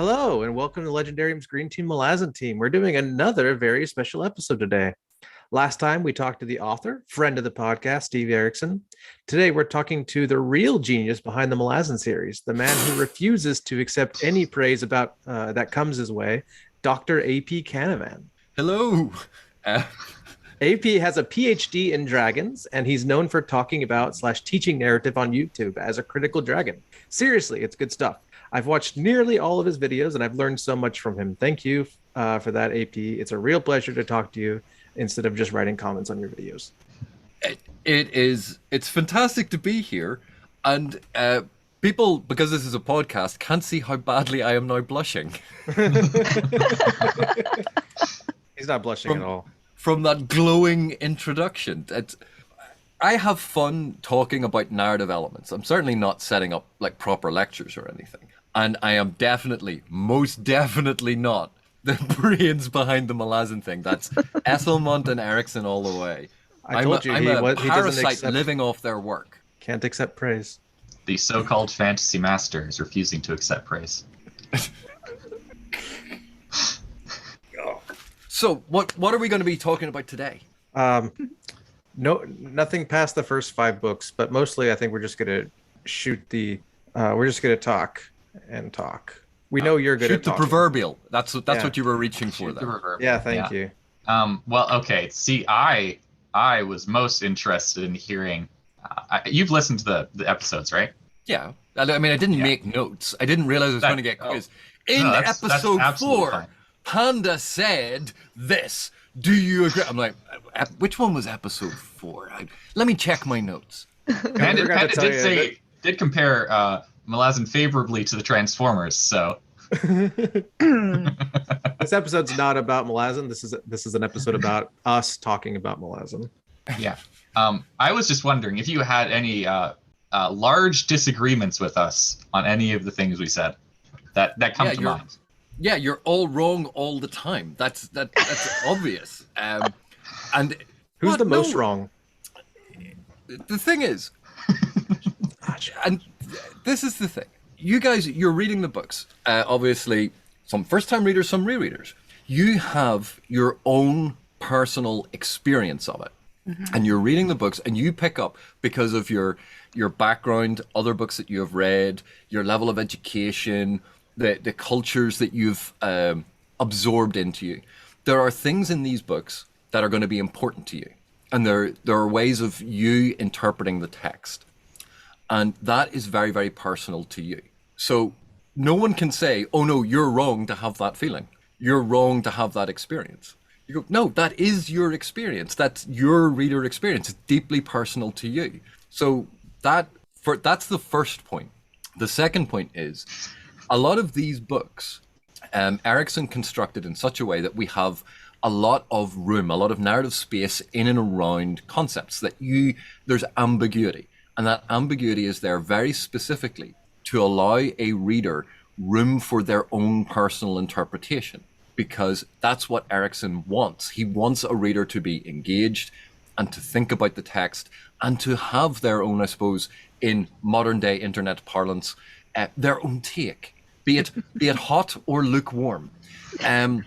Hello, and welcome to Legendarium's Green Team Malazan team. We're doing another very special episode today. Last time we talked to the author, friend of the podcast, Steve Erickson. Today we're talking to the real genius behind the Malazan series, the man who refuses to accept any praise about that comes his way, Dr. A.P. Canavan. Hello. AP has a PhD in dragons, and he's known for talking about / teaching narrative on YouTube as a critical dragon. Seriously, it's good stuff. I've watched nearly all of his videos, and I've learned so much from him. Thank you for that, AP. It's a real pleasure to talk to you instead of just writing comments on your videos. It's fantastic to be here, and people, because this is a podcast, can't see how badly I am now blushing. He's not blushing at all. From that glowing introduction. I have fun talking about narrative elements. I'm certainly not setting up like proper lectures or anything. And I am most definitely not the brains behind the Malazan thing. That's Esselmont and Erickson all the way. I'm a parasite living off their work. Can't accept praise. The so-called fantasy master is refusing to accept praise. So what are we going to be talking about today? Nothing past the first 5 books, but mostly I think we're just going to we're just going to talk and talk. We know you're good at talking. Shoot the proverbial. That's what you were reaching for there. Yeah, thank you. Well, okay. See, I was most interested in hearing. You've listened to the episodes, right? Yeah. I mean, I didn't make notes. I didn't realize I was going to get quizzed. Episode 4, fine. Panda said this. Do you agree? I'm like, which one was episode 4? Let me check my notes. Panda did compare Malazan favorably to the Transformers, so. This episode's not about Malazan. This is an episode about us talking about Malazan. Yeah. I was just wondering if you had any large disagreements with us on any of the things we said that come to mind. Yeah, you're all wrong all the time. That's obvious. And who's the most wrong? The thing is, and this is the thing. You guys, you're reading the books. Obviously, some first-time readers, some rereaders. You have your own personal experience of it. Mm-hmm. And you're reading the books, and you pick up because of your background, other books that you have read, your level of education, the cultures that you've absorbed into you. There are things in these books that are going to be important to you. And there are ways of you interpreting the text. And that is very, very personal to you. So no one can say, oh no, you're wrong to have that feeling. You're wrong to have that experience. You go, no, that is your experience. That's your reader experience. It's deeply personal to you. So that's the first point. The second point is, a lot of these books, Erickson constructed in such a way that we have a lot of room, a lot of narrative space in and around concepts that there's ambiguity. And that ambiguity is there very specifically to allow a reader room for their own personal interpretation, because that's what Erickson wants. He wants a reader to be engaged and to think about the text and to have their own, I suppose, in modern day internet parlance, their own take. Be it hot or lukewarm, and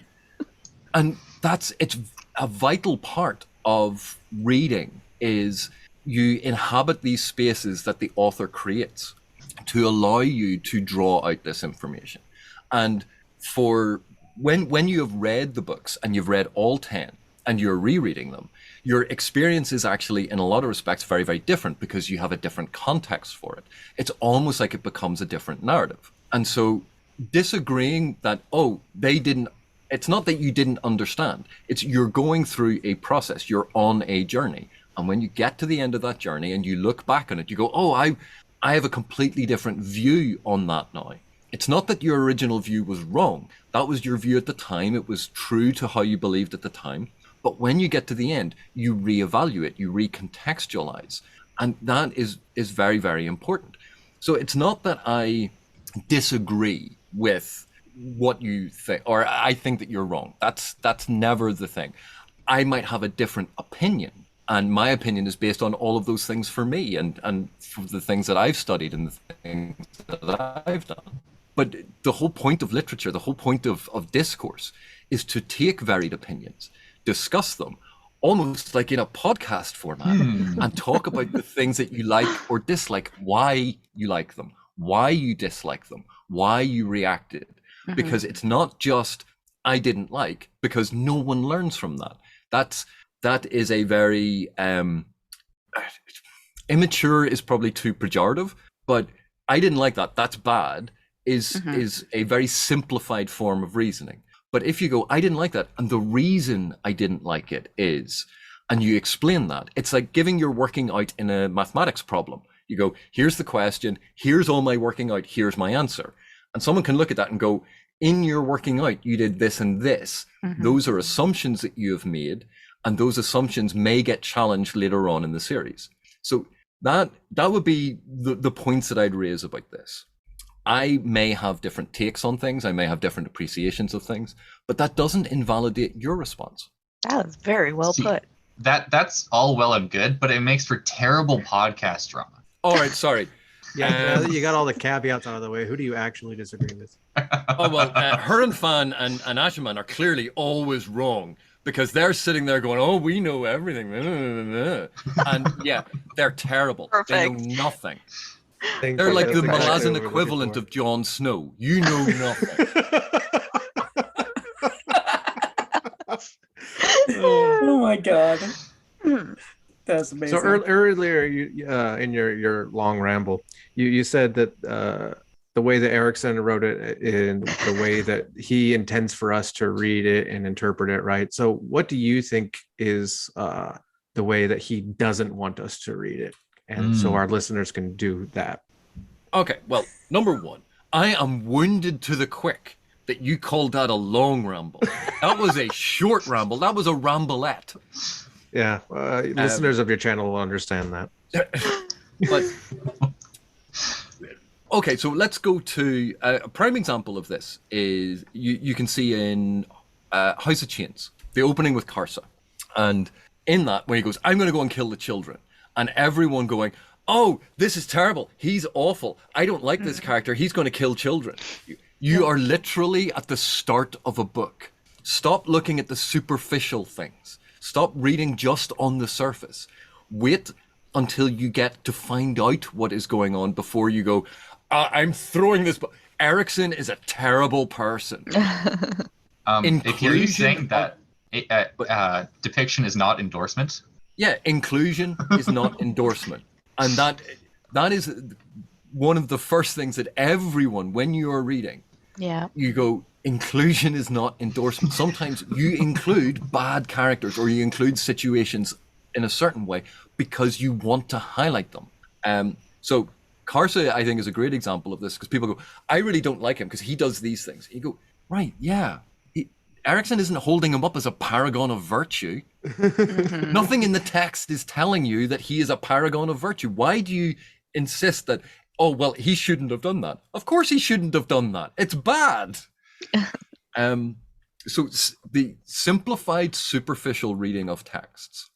it's a vital part of reading. Is you inhabit these spaces that the author creates to allow you to draw out this information. And for when you have read the books and you've read all 10 and you're rereading them, your experience is actually, in a lot of respects, very, very different because you have a different context for it. It's almost like it becomes a different narrative. And so disagreeing that, it's not that you didn't understand. It's you're going through a process. You're on a journey. And when you get to the end of that journey and you look back on it, you go, oh, I have a completely different view on that now. It's not that your original view was wrong. That was your view at the time. It was true to how you believed at the time. But when you get to the end, you reevaluate, you recontextualize. And that is very, very important. So it's not that I disagree with what you think, or I think that you're wrong. That's never the thing. I might have a different opinion, and my opinion is based on all of those things for me and for the things that I've studied and the things that I've done. But the whole point of literature, the whole point of discourse is to take varied opinions, discuss them, almost like in a podcast format, and talk about the things that you like or dislike, why you like them, why you dislike them, why you reacted. Because it's not just, I didn't like, because no one learns from that. That is a very, immature is probably too pejorative, but I didn't like that, that's bad, is a very simplified form of reasoning. But if you go, I didn't like that, and the reason I didn't like it is, and you explain that, it's like giving your working out in a mathematics problem. You go, here's the question, here's all my working out, here's my answer. And someone can look at that and go, in your working out, you did this and this. Those are assumptions that you have made, and those assumptions may get challenged later on in the series. So that would be the points that I'd raise about this. I may have different takes on things, I may have different appreciations of things, but that doesn't invalidate your response. That was very well put. That's all well and good, but it makes for terrible podcast drama. All right, sorry. Yeah, you got all the caveats out of the way. Who do you actually disagree with? Oh, well, Hurinfan and Ashaman are clearly always wrong, because they're sitting there going, oh, we know everything. And yeah, they're terrible. Perfect. They know nothing. They're like the Malazan equivalent of Jon Snow. You know nothing. Oh my god. That's amazing. So earlier, you, in your long ramble, you said that the way that Erickson wrote it, in the way that he intends for us to read it and interpret it, right? So what do you think is the way that he doesn't want us to read it? And so our listeners can do that. Okay, well, number one, I am wounded to the quick that you called that a long ramble. That was a short ramble. That was a rambleette. Yeah, listeners of your channel will understand that. But okay, so let's go to a prime example of this is you can see in House of Chains, the opening with Karsa. And in that, when he goes, I'm going to go and kill the children. And everyone going, oh, this is terrible. He's awful. I don't like this character. He's going to kill children. You are literally at the start of a book. Stop looking at the superficial things. Stop reading just on the surface. Wait until you get to find out what is going on before you go, I'm throwing this book. Erickson is a terrible person. If you're saying that depiction is not endorsement. Yeah, inclusion is not endorsement. And that is one of the first things that everyone, when you are reading, you go, inclusion is not endorsement. Sometimes you include bad characters or you include situations in a certain way because you want to highlight them. So Karsa, I think, is a great example of this because people go, I really don't like him because he does these things. You go, right, yeah. Erickson isn't holding him up as a paragon of virtue. Nothing in the text is telling you that he is a paragon of virtue. Why do you insist that, oh, well, he shouldn't have done that? Of course he shouldn't have done that. It's bad. So the simplified, superficial reading of texts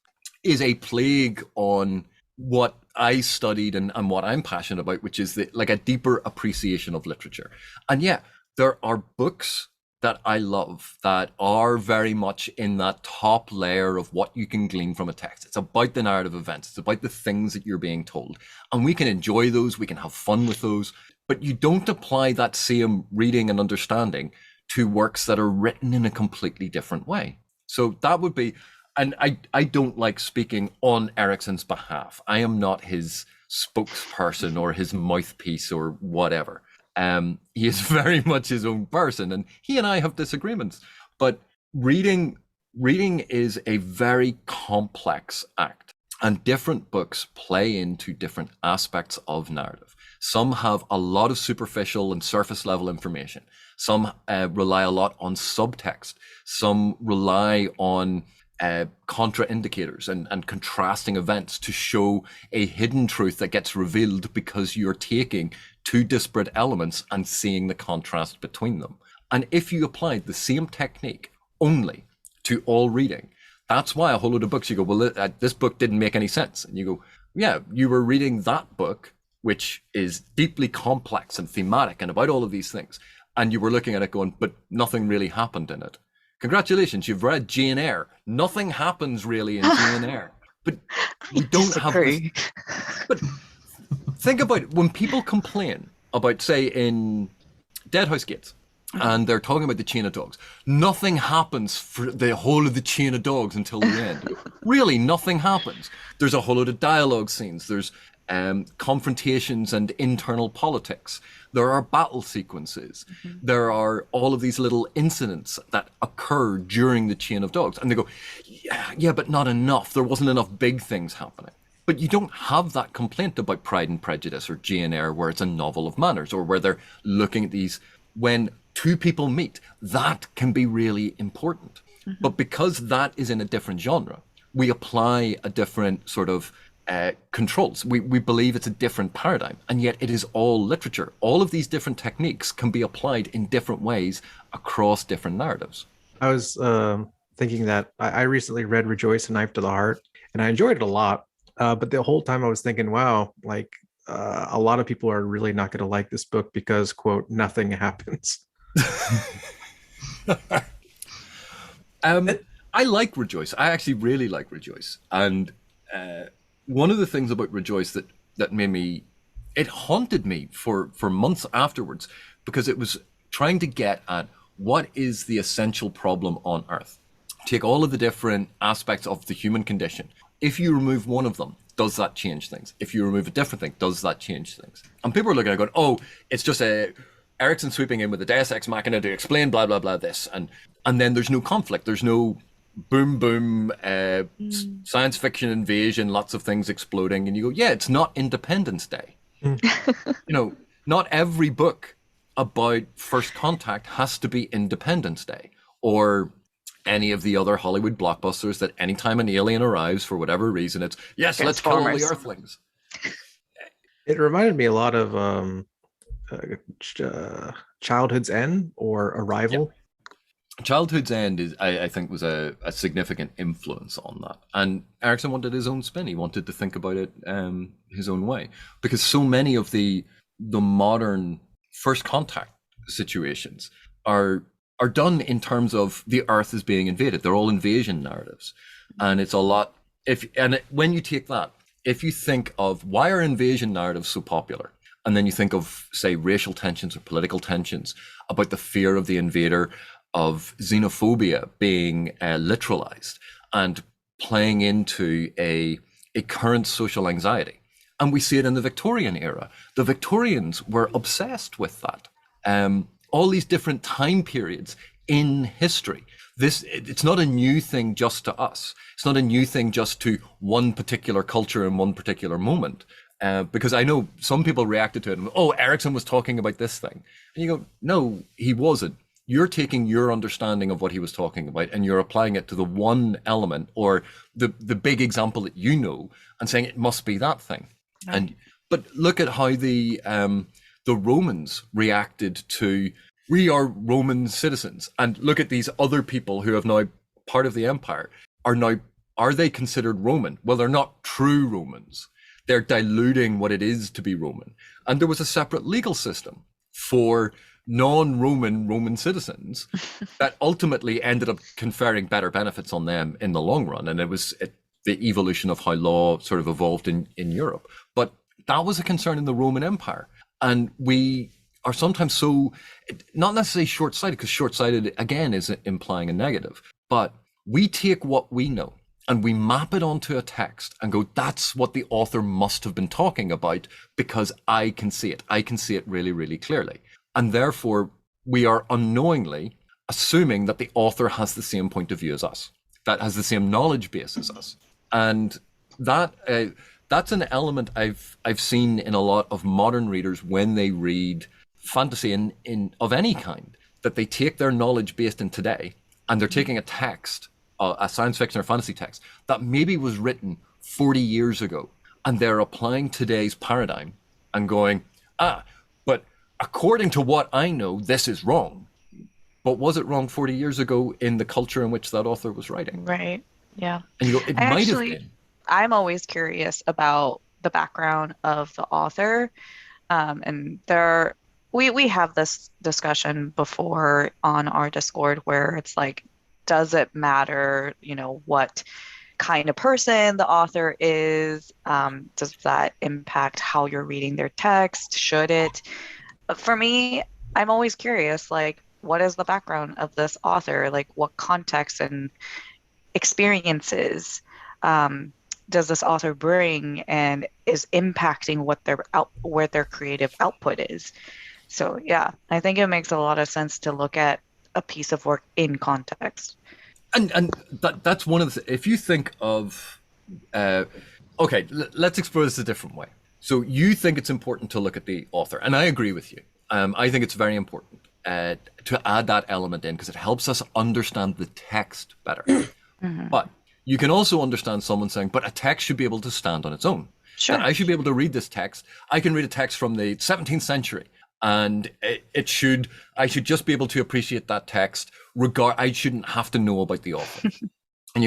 is a plague on what I studied and what I'm passionate about, which is like a deeper appreciation of literature. And yeah, there are books that I love that are very much in that top layer of what you can glean from a text. It's about the narrative events. It's about the things that you're being told. And we can enjoy those. We can have fun with those. But you don't apply that same reading and understanding to works that are written in a completely different way. So that would be, and I don't like speaking on Erickson's behalf. I am not his spokesperson or his mouthpiece or whatever. He is very much his own person, and he and I have disagreements. But reading is a very complex act, and different books play into different aspects of narrative. Some have a lot of superficial and surface level information. Some rely a lot on subtext. Some rely on contraindicators and contrasting events to show a hidden truth that gets revealed because you're taking two disparate elements and seeing the contrast between them. And if you applied the same technique only to all reading, that's why a whole load of books you go, well, this book didn't make any sense. And you go, yeah, you were reading that book which is deeply complex and thematic and about all of these things, and you were looking at it going, but nothing really happened in it. Congratulations, you've read Jane Eyre. Nothing happens really in Jane Eyre. But we don't have this. But think about it. When people complain about, say, in Deadhouse Gates, and they're talking about the chain of dogs, nothing happens for the whole of the chain of dogs until the end. Really, nothing happens. There's a whole load of dialogue scenes. There's confrontations and internal politics. There are battle sequences. There are all of these little incidents that occur during the chain of dogs. And they go, yeah, but not enough. There wasn't enough big things happening. But you don't have that complaint about Pride and Prejudice or Jane Eyre, where it's a novel of manners, or where they're looking at these, when two people meet, that can be really important. But because that is in a different genre, we apply a different sort of controls. We believe it's a different paradigm, and yet it is all literature. All of these different techniques can be applied in different ways across different narratives. I was thinking that I recently read Rejoice, A Knife to the Heart, and I enjoyed it a lot. But the whole time I was thinking, wow, like a lot of people are really not going to like this book because, quote, nothing happens. I like Rejoice. I actually really like Rejoice. And one of the things about Rejoice that made me, it haunted me for months afterwards, because it was trying to get at what is the essential problem on Earth. Take all of the different aspects of the human condition. If you remove one of them, does that change things? If you remove a different thing, does that change things? And people are looking at it going, oh, it's just Erickson sweeping in with a Deus Ex Machina to explain blah, blah, blah, this. And then there's no conflict. There's no boom, science fiction invasion, lots of things exploding. And you go, yeah, it's not Independence Day. Not every book about first contact has to be Independence Day or any of the other Hollywood blockbusters that anytime an alien arrives for whatever reason, it's, yes, let's kill all the Earthlings. It reminded me a lot of Childhood's End or Arrival. Yep. Childhood's End is, I think, was a significant influence on that. And Erickson wanted his own spin. He wanted to think about it his own way, because so many of the modern first contact situations are done in terms of the Earth is being invaded. They're all invasion narratives, and it's a lot. When you take that, if you think of why are invasion narratives so popular, and then you think of, say, racial tensions or political tensions, about the fear of the invader, of xenophobia being literalized and playing into a current social anxiety, and we see it in the Victorian era. The Victorians were obsessed with that. All these different time periods in history. It's not a new thing just to us. It's not a new thing just to one particular culture in one particular moment. Because I know some people reacted to it and, oh, Erickson was talking about this thing. And you go, no, he wasn't. You're taking your understanding of what he was talking about and you're applying it to the one element or the big example that you know and saying it must be that thing. Right. But look at how the Romans reacted to, we are Roman citizens, and look at these other people who have now part of the empire are they considered Roman? Well, they're not true Romans. They're diluting what it is to be Roman. And there was a separate legal system for non-Roman Roman citizens that ultimately ended up conferring better benefits on them in the long run. And it was the evolution of how law sort of evolved in Europe. But that was a concern in the Roman Empire. And we are sometimes so, not necessarily short-sighted, because short-sighted, again, is implying a negative. But we take what we know and we map it onto a text and go, that's what the author must have been talking about because I can see it. I can see it really, really clearly. And therefore, we are unknowingly assuming that the author has the same point of view as us, that has the same knowledge base as us. And that's an element I've seen in a lot of modern readers when they read fantasy in of any kind, that they take their knowledge based in today and they're taking a text, a science fiction or fantasy text that maybe was written 40 years ago, and they're applying today's paradigm and going, but according to what I know, this is wrong. But was it wrong 40 years ago in the culture in which that author was writing? Right. Yeah. And you go, it might have been. I'm always curious about the background of the author. And we have this discussion before on our Discord where it's like, does it matter, what kind of person the author is? Does that impact how you're reading their text? Should it? For me, I'm always curious, like, what is the background of this author? Like, what context and experiences does this author bring and is impacting where their creative output is? So yeah, I think it makes a lot of sense to look at a piece of work in context. And that's one of the, if you think of, okay, let's explore this a different way. So you think it's important to look at the author, and I agree with you. I think it's very important to add that element in because it helps us understand the text better. Mm-hmm. But you can also understand someone saying, but a text should be able to stand on its own. Sure. That I should be able to read this text. I can read a text from the 17th century. And I should just be able to appreciate that text. I shouldn't have to know about the author. and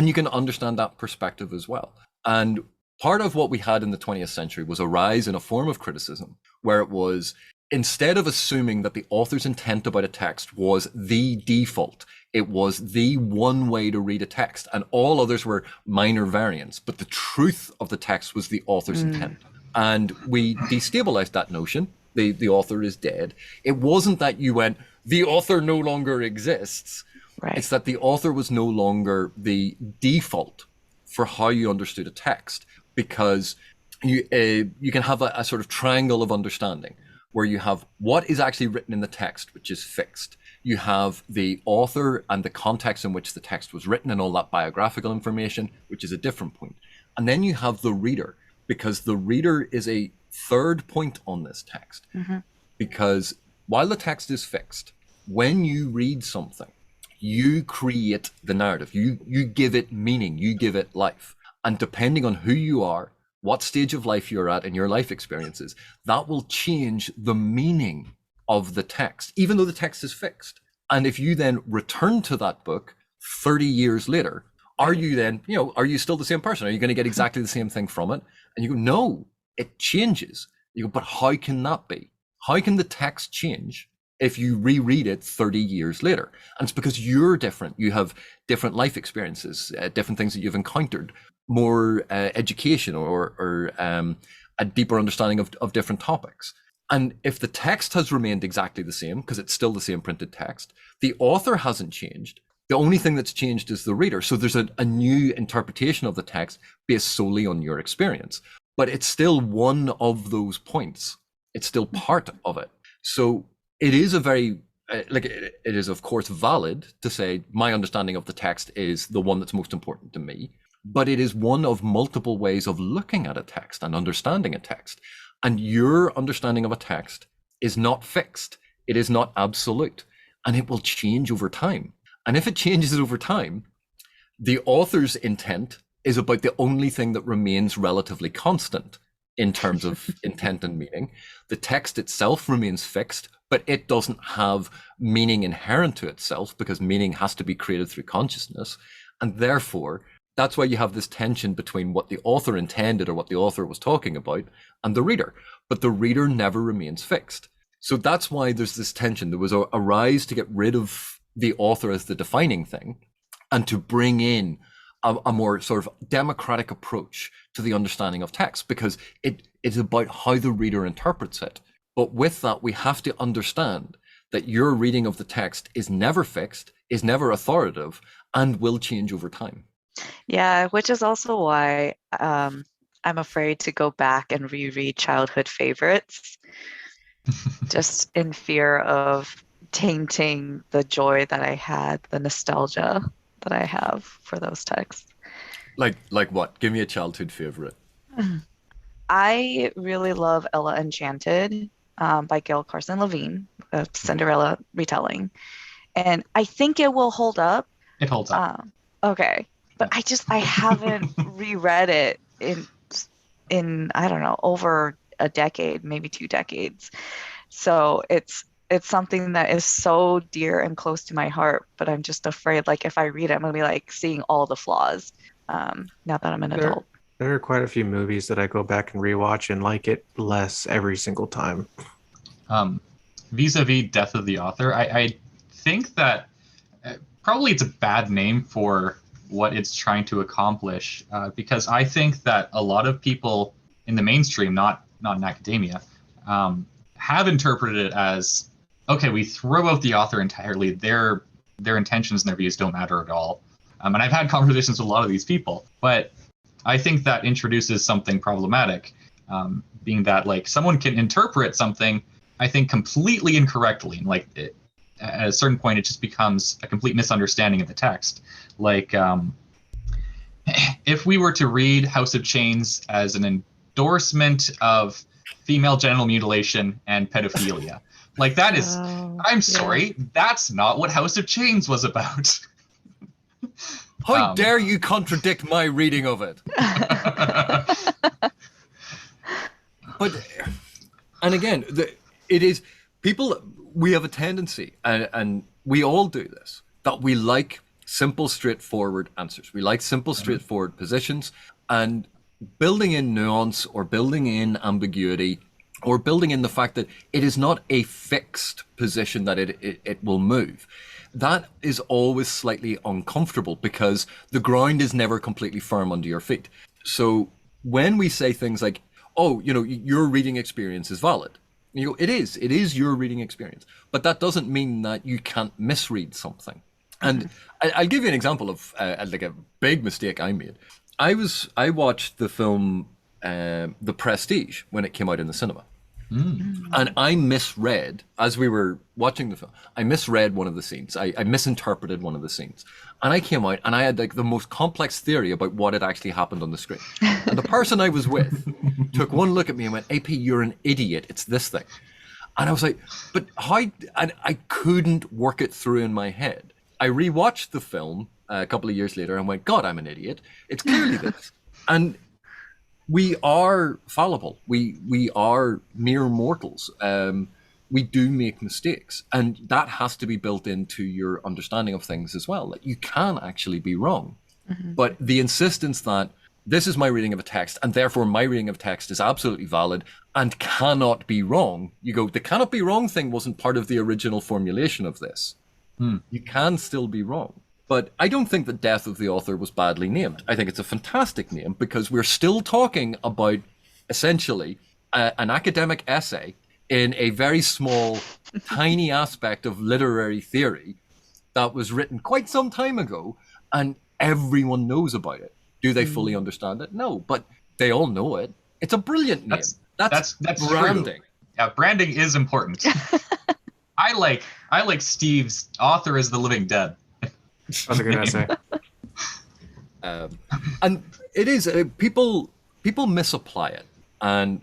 you can understand that perspective as well. And part of what we had in the 20th century was a rise in a form of criticism where it was, instead of assuming that the author's intent about a text was the default, it was the one way to read a text, and all others were minor variants. But the truth of the text was the author's intent. And we destabilized that notion. The author is dead. It wasn't that you went, the author no longer exists. Right. It's that the author was no longer the default for how you understood a text, because you can have a sort of triangle of understanding where you have what is actually written in the text, which is fixed. You have the author and the context in which the text was written and all that biographical information, which is a different point. And then you have the reader, because the reader is a third point on this text. Mm-hmm. Because while the text is fixed, when you read something, you create the narrative. You give it meaning, you give it life. And depending on who you are, what stage of life you're at in your life experiences, that will change the meaning of the text, even though the text is fixed. And if you then return to that book 30 years later, are you still the same person? Are you going to get exactly the same thing from it? And you go, no, it changes. You go, but how can that be? How can the text change if you reread it 30 years later? And it's because you're different. You have different life experiences, different things that you've encountered, more education or a deeper understanding of different topics. And if the text has remained exactly the same, because it's still the same printed text, the author hasn't changed. The only thing that's changed is the reader. So there's a new interpretation of the text based solely on your experience. But it's still one of those points. It's still part of it. So it is a very, it is of course valid to say my understanding of the text is the one that's most important to me. But it is one of multiple ways of looking at a text and understanding a text. And your understanding of a text is not fixed. It is not absolute. And it will change over time. And if it changes over time, the author's intent is about the only thing that remains relatively constant in terms of intent and meaning. The text itself remains fixed, but it doesn't have meaning inherent to itself because meaning has to be created through consciousness. And therefore, that's why you have this tension between what the author intended or what the author was talking about and the reader. But the reader never remains fixed. So that's why there's this tension. There was a rise to get rid of the author as the defining thing and to bring in a more sort of democratic approach to the understanding of text, because it is about how the reader interprets it. But with that, we have to understand that your reading of the text is never fixed, is never authoritative, and will change over time. Yeah, which is also why I'm afraid to go back and reread childhood favorites, just in fear of tainting the joy that I had, the nostalgia that I have for those texts. Like what? Give me a childhood favorite. I really love Ella Enchanted by Gail Carson Levine, a Cinderella retelling. And I think it will hold up. It holds up. Okay. But I haven't reread it in I don't know, over a decade, maybe 2 decades. So it's something that is so dear and close to my heart, but I'm just afraid, like, if I read it, I'm going to be like seeing all the flaws now that I'm an adult. There are quite a few movies that I go back and rewatch and like it less every single time. Vis-a-vis Death of the Author, I think that probably it's a bad name for what it's trying to accomplish, because I think that a lot of people in the mainstream, not in academia, have interpreted it as, okay, we throw out the author entirely. Their intentions and their views don't matter at all. And I've had conversations with a lot of these people, but I think that introduces something problematic, being that like someone can interpret something, I think, completely incorrectly. And like at a certain point, it just becomes a complete misunderstanding of the text. Like if we were to read House of Chains as an endorsement of female genital mutilation and pedophilia, like that is, I'm sorry, that's not what House of Chains was about. How dare you contradict my reading of it? But, and again, it is, people, we have a tendency, and we all do this, that we like simple, straightforward answers. We like simple, straightforward positions, and building in nuance or building in ambiguity or building in the fact that it is not a fixed position that it will move. That is always slightly uncomfortable because the ground is never completely firm under your feet. So when we say things like, oh, you know, your reading experience is valid, you know, it is your reading experience, but that doesn't mean that you can't misread something. And I'll give you an example of like a big mistake I made. I watched the film The Prestige when it came out in the cinema. And I misread, as we were watching the film, I misread one of the scenes. I misinterpreted one of the scenes. And I came out and I had like the most complex theory about what had actually happened on the screen. And the person I was with took one look at me and went, AP, you're an idiot. It's this thing. And I was like, but how? And I couldn't work it through in my head. I rewatched the film a couple of years later and went, God, I'm an idiot. It's clearly this. And we are fallible. We are mere mortals. We do make mistakes, and that has to be built into your understanding of things as well. That you can actually be wrong, but the insistence that this is my reading of a text, and therefore my reading of text is absolutely valid and cannot be wrong. You go, the cannot be wrong thing wasn't part of the original formulation of this. You can still be wrong. But I don't think the Death of the Author was badly named. I think it's a fantastic name because we're still talking about essentially an academic essay in a very small, tiny aspect of literary theory that was written quite some time ago, and everyone knows about it. Do they fully understand it? No, but they all know it. It's a brilliant name. That's branding. True. Yeah, branding is important. I like Steve's Author is the Living Dead. That's a good essay. And it is, people misapply it. And,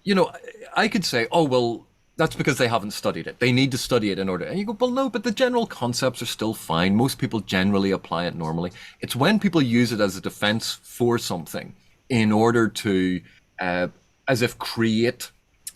you know, I could say, oh, well, that's because they haven't studied it. They need to study it in order. And you go, well, no, but the general concepts are still fine. Most people generally apply it normally. It's when people use it as a defense for something in order to, as if create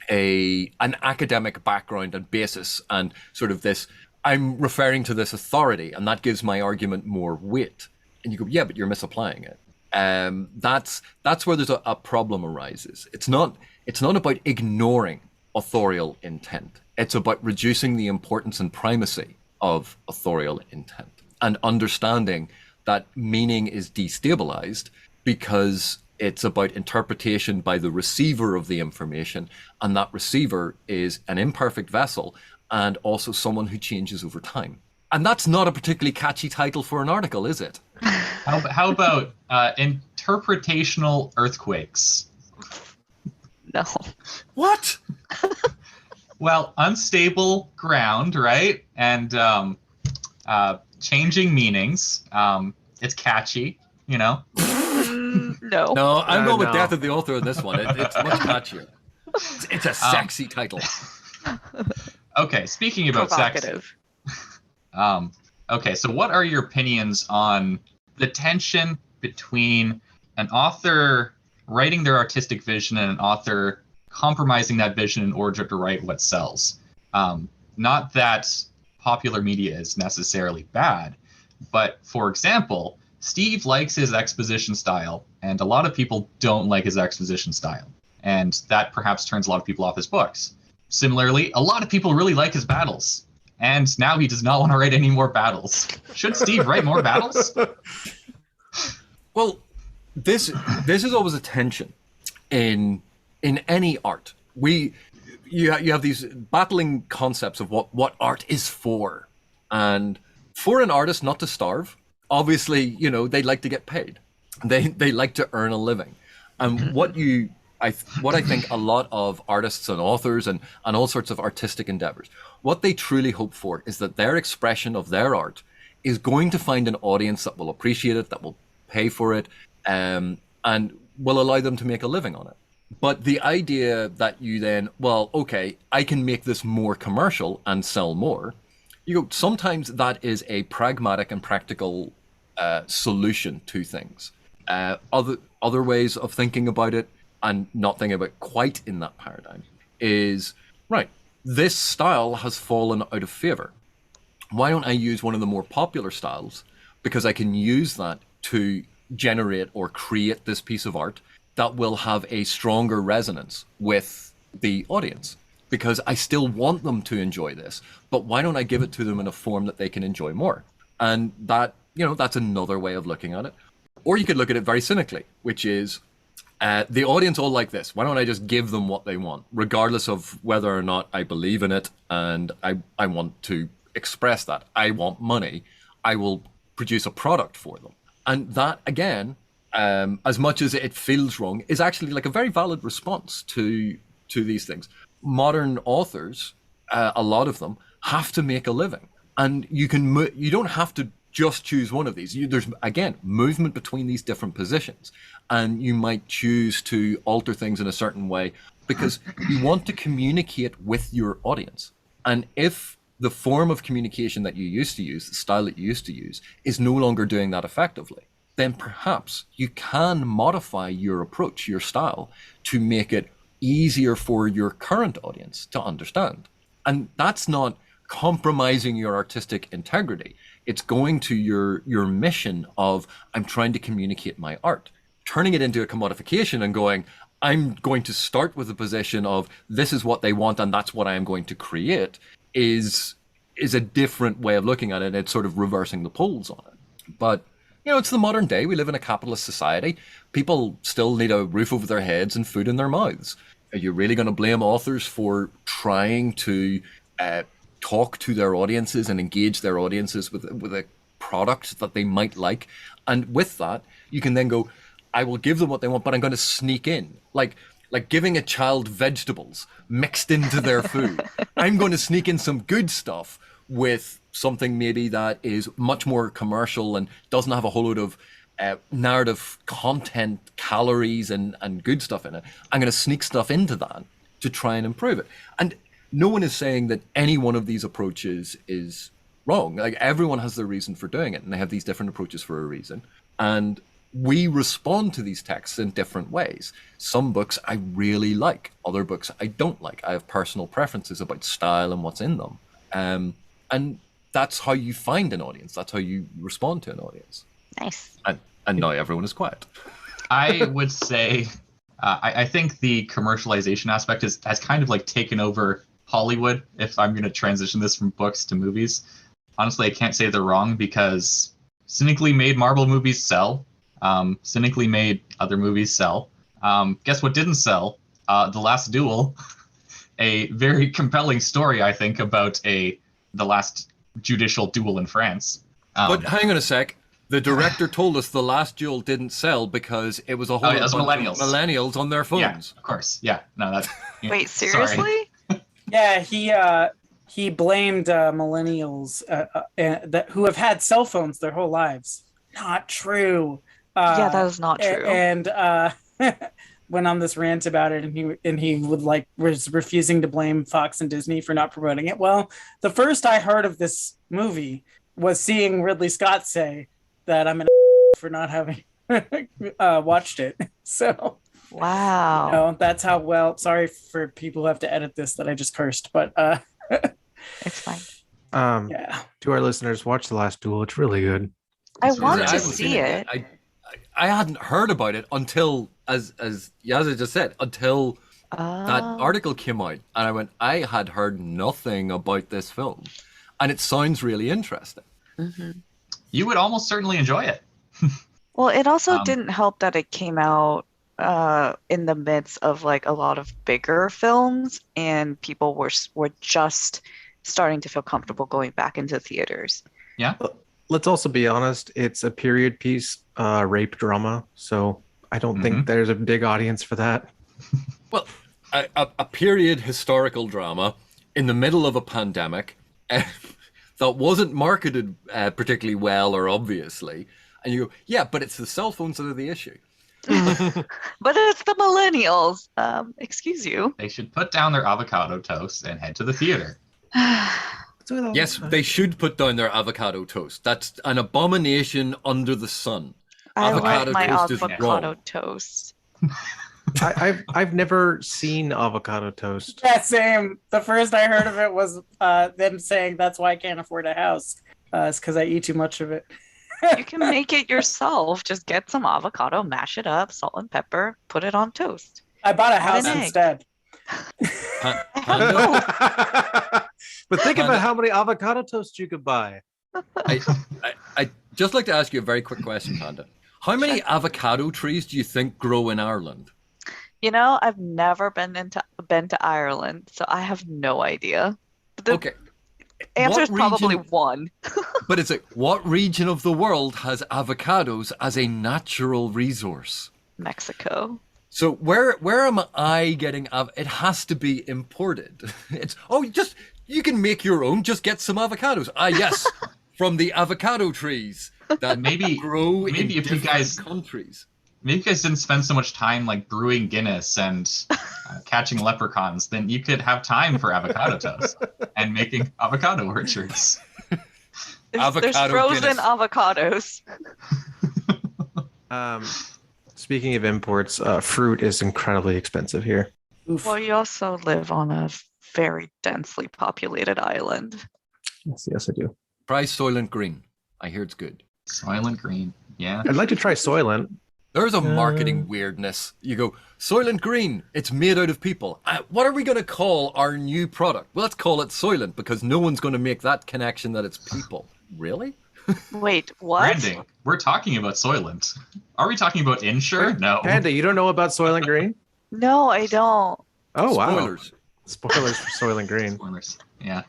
an academic background and basis and sort of this, I'm referring to this authority, and that gives my argument more weight. And you go, yeah, but you're misapplying it. That's where there's a problem arises. It's not about ignoring authorial intent. It's about reducing the importance and primacy of authorial intent and understanding that meaning is destabilized because it's about interpretation by the receiver of the information, and that receiver is an imperfect vessel and also someone who changes over time. And that's not a particularly catchy title for an article, is it? How about interpretational earthquakes? No. What? Well, unstable ground, right? And changing meanings. It's catchy, you know? No. No, I'm going with no. Death of the Author in this one. It's much catchier. It's a sexy title. Okay, speaking about sex. Provocative. Okay, so what are your opinions on the tension between an author writing their artistic vision and an author compromising that vision in order to write what sells? Not that popular media is necessarily bad, but for example, Steve likes his exposition style, and a lot of people don't like his exposition style. And that perhaps turns a lot of people off his books. Similarly, a lot of people really like his battles. And now he does not want to write any more battles. Should Steve write more battles? Well, this is always a tension in any art. You have these battling concepts of what art is for, and for an artist not to starve. Obviously, they like to get paid. They like to earn a living, and what I think a lot of artists and authors and all sorts of artistic endeavors, what they truly hope for is that their expression of their art is going to find an audience that will appreciate it, that will pay for it, and will allow them to make a living on it. But the idea that you then, well, okay, I can make this more commercial and sell more, sometimes that is a pragmatic and practical solution to things. Other ways of thinking about it, and not thinking about quite in that paradigm, is, right, this style has fallen out of favor. Why don't I use one of the more popular styles? Because I can use that to generate or create this piece of art that will have a stronger resonance with the audience. Because I still want them to enjoy this, but why don't I give it to them in a form that they can enjoy more? And that, that's another way of looking at it. Or you could look at it very cynically, which is, the audience all like this. Why don't I just give them what they want, regardless of whether or not I believe in it and I want to express that. I want money. I will produce a product for them. And that, again, as much as it feels wrong, is actually like a very valid response to these things. Modern authors, a lot of them, have to make a living. And you don't have to just choose one of these. There's, again, movement between these different positions. And you might choose to alter things in a certain way because you want to communicate with your audience. And if the form of communication that you used to use, the style that you used to use, is no longer doing that effectively, then perhaps you can modify your approach, your style, to make it easier for your current audience to understand. And that's not compromising your artistic integrity. It's going to your mission of, I'm trying to communicate my art. Turning it into a commodification and going, I'm going to start with a position of, this is what they want and that's what I am going to create, is a different way of looking at it. It's sort of reversing the poles on it. But, it's the modern day. We live in a capitalist society. People still need a roof over their heads and food in their mouths. Are you really going to blame authors for trying to talk to their audiences and engage their audiences with a product that they might like? And with that, you can then go, I will give them what they want, but I'm going to sneak in. Like giving a child vegetables mixed into their food. I'm going to sneak in some good stuff with something maybe that is much more commercial and doesn't have a whole load of narrative content, calories and good stuff in it. I'm going to sneak stuff into that to try and improve it. And no one is saying that any one of these approaches is wrong. Like, everyone has their reason for doing it, and they have these different approaches for a reason. And we respond to these texts in different ways. Some books I really like, other books I don't like. I have personal preferences about style and what's in them. And that's how you find an audience. That's how you respond to an audience. Nice. And now everyone is quiet. I would say, I think the commercialization aspect has kind of like taken over Hollywood, if I'm going to transition this from books to movies. Honestly, I can't say they're wrong, because cynically made Marvel movies sell. Cynically made other movies sell. Guess what didn't sell? The Last Duel. A very compelling story, I think, about the last judicial duel in France. But hang on a sec. The director told us The Last Duel didn't sell because it was a whole bunch of millennials on their phones. Yeah, of course. Yeah. No, that's... Wait, seriously? Yeah, he blamed millennials who have had cell phones their whole lives. Not true. Yeah, that is not true. And went on this rant about it, and he was refusing to blame Fox and Disney for not promoting it. Well, the first I heard of this movie was seeing Ridley Scott say that I'm an for not having watched it. So wow, that's how well. Sorry for people who have to edit this that I just cursed, but it's fine. Yeah. To our listeners, watch The Last Duel. It's really good. I It's want really to haven't see seen it. yet. I hadn't heard about it until, as Yazza just said, until that article came out, and I went, I had heard nothing about this film, and it sounds really interesting. Mhm. You would almost certainly enjoy it. Well, it also Um, didn't help that it came out in the midst of like a lot of bigger films, and people were just starting to feel comfortable going back into theaters. Yeah. Let's also be honest, it's a period piece rape drama, so I don't think there's a big audience for that. Well, a period historical drama in the middle of a pandemic that wasn't marketed particularly well or obviously, and you go, yeah, but it's the cell phones that are the issue. But it's the millennials. Excuse you. They should put down their avocado toast and head to the theater. Yes, they should put down their avocado toast. That's an abomination under the sun. I Avocado like my toast is avocado wrong. toast. I've never seen avocado toast. Yeah, same. The first I heard of it was them saying that's why I can't afford a house. It's because I eat too much of it. You can make it yourself. Just get some avocado, mash it up, salt and pepper, put it on toast. I bought a Add house an egg. instead. Panda, But think about how many avocado toasts you could buy. I just like to ask you a very quick question, Panda. How many avocado trees do you think grow in Ireland? You know, I've never been to Ireland, so I have no idea. The Okay, answer is what probably region- one. but it's like, what region of the world has avocados as a natural resource? Mexico. So where am I getting it has to be imported. It's you can make your own, just get some avocados. Ah yes, from the avocado trees that Maybe grow in if you different guys countries. maybe you guys didn't spend so much time like brewing Guinness and catching leprechauns, then you could have time for avocado toast and making avocado orchards. There's Avocado frozen Guinness. avocados. Speaking of imports, fruit is incredibly expensive here. Oof. Well, you also live on a very densely populated island. Yes, I do. Try Soylent Green. I hear it's good. Soylent Green. Yeah. I'd like to try Soylent. There's a marketing weirdness. You go, Soylent Green, it's made out of people. What are we going to call our new product? Well, let's call it Soylent because no one's going to make that connection that it's people. Really? Wait, what? Branding. We're talking about Soylent. Are we talking about Insure? Wait, No. Panda, you don't know about Soylent Green? No, I don't. Oh, wow. Spoilers. Spoilers for Soylent Green. Spoilers. Yeah.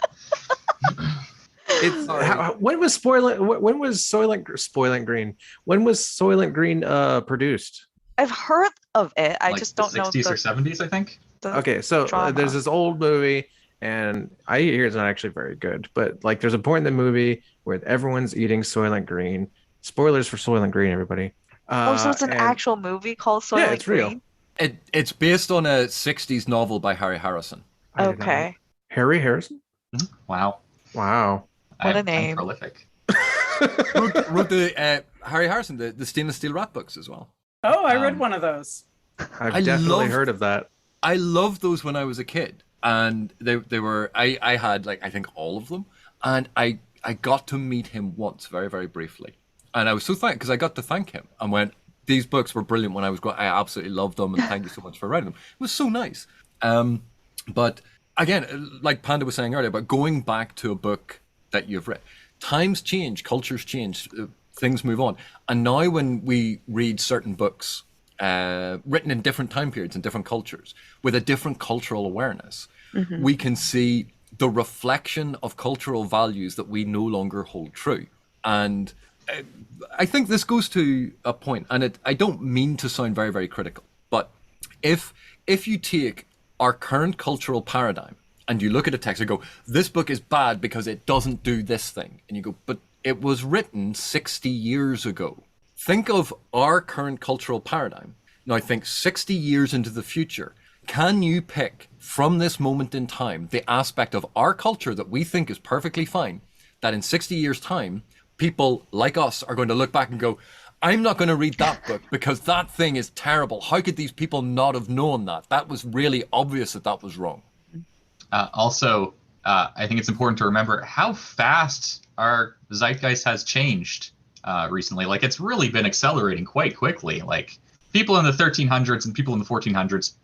When was Soylent Green? When was Soylent Green produced? I've heard of it. I Like just the don't know 60s or 70s, I think. the Okay, so drama. there's this old movie, and I hear it's not actually very good, but like there's a point in the movie where everyone's eating Soylent Green. Spoilers for Soylent Green, everybody. Oh, so it's an and- actual movie called Soylent Yeah, it's real. Green? It's based on a 60s novel by Harry Harrison. I did not know. Okay. Harry Harrison? Wow. Wow. What a I'm name. prolific. wrote the Harry Harrison, the Stainless Steel Rat books as well. Oh, I read Um, one of those. I've I definitely love- heard of that. I loved those when I was a kid, and they were I had like I think all of them, and I got to meet him once very very briefly, and I was so thankful because I got to thank him and went, these books were brilliant when I was I absolutely loved them, and thank you so much for writing them. It was so nice. But again, like Panda was saying earlier, about going back to a book that you've read, times change, cultures change, things move on, and now when we read certain books written in different time periods and different cultures with a different cultural awareness, we can see the reflection of cultural values that we no longer hold true. And I think this goes to a point, and I don't mean to sound very, very critical, but if you take our current cultural paradigm and you look at a text and go, this book is bad because it doesn't do this thing, and you go, but it was written 60 years ago. Think of our current cultural paradigm. Now think 60 years into the future. Can you pick from this moment in time the aspect of our culture that we think is perfectly fine, that in 60 years' time, people like us are going to look back and go, I'm not going to read that book because that thing is terrible. How could these people not have known that? That was really obvious that was wrong. Also, I think it's important to remember how fast our zeitgeist has changed recently. Like, it's really been accelerating quite quickly. Like, people in the 1300s and people in the 1400s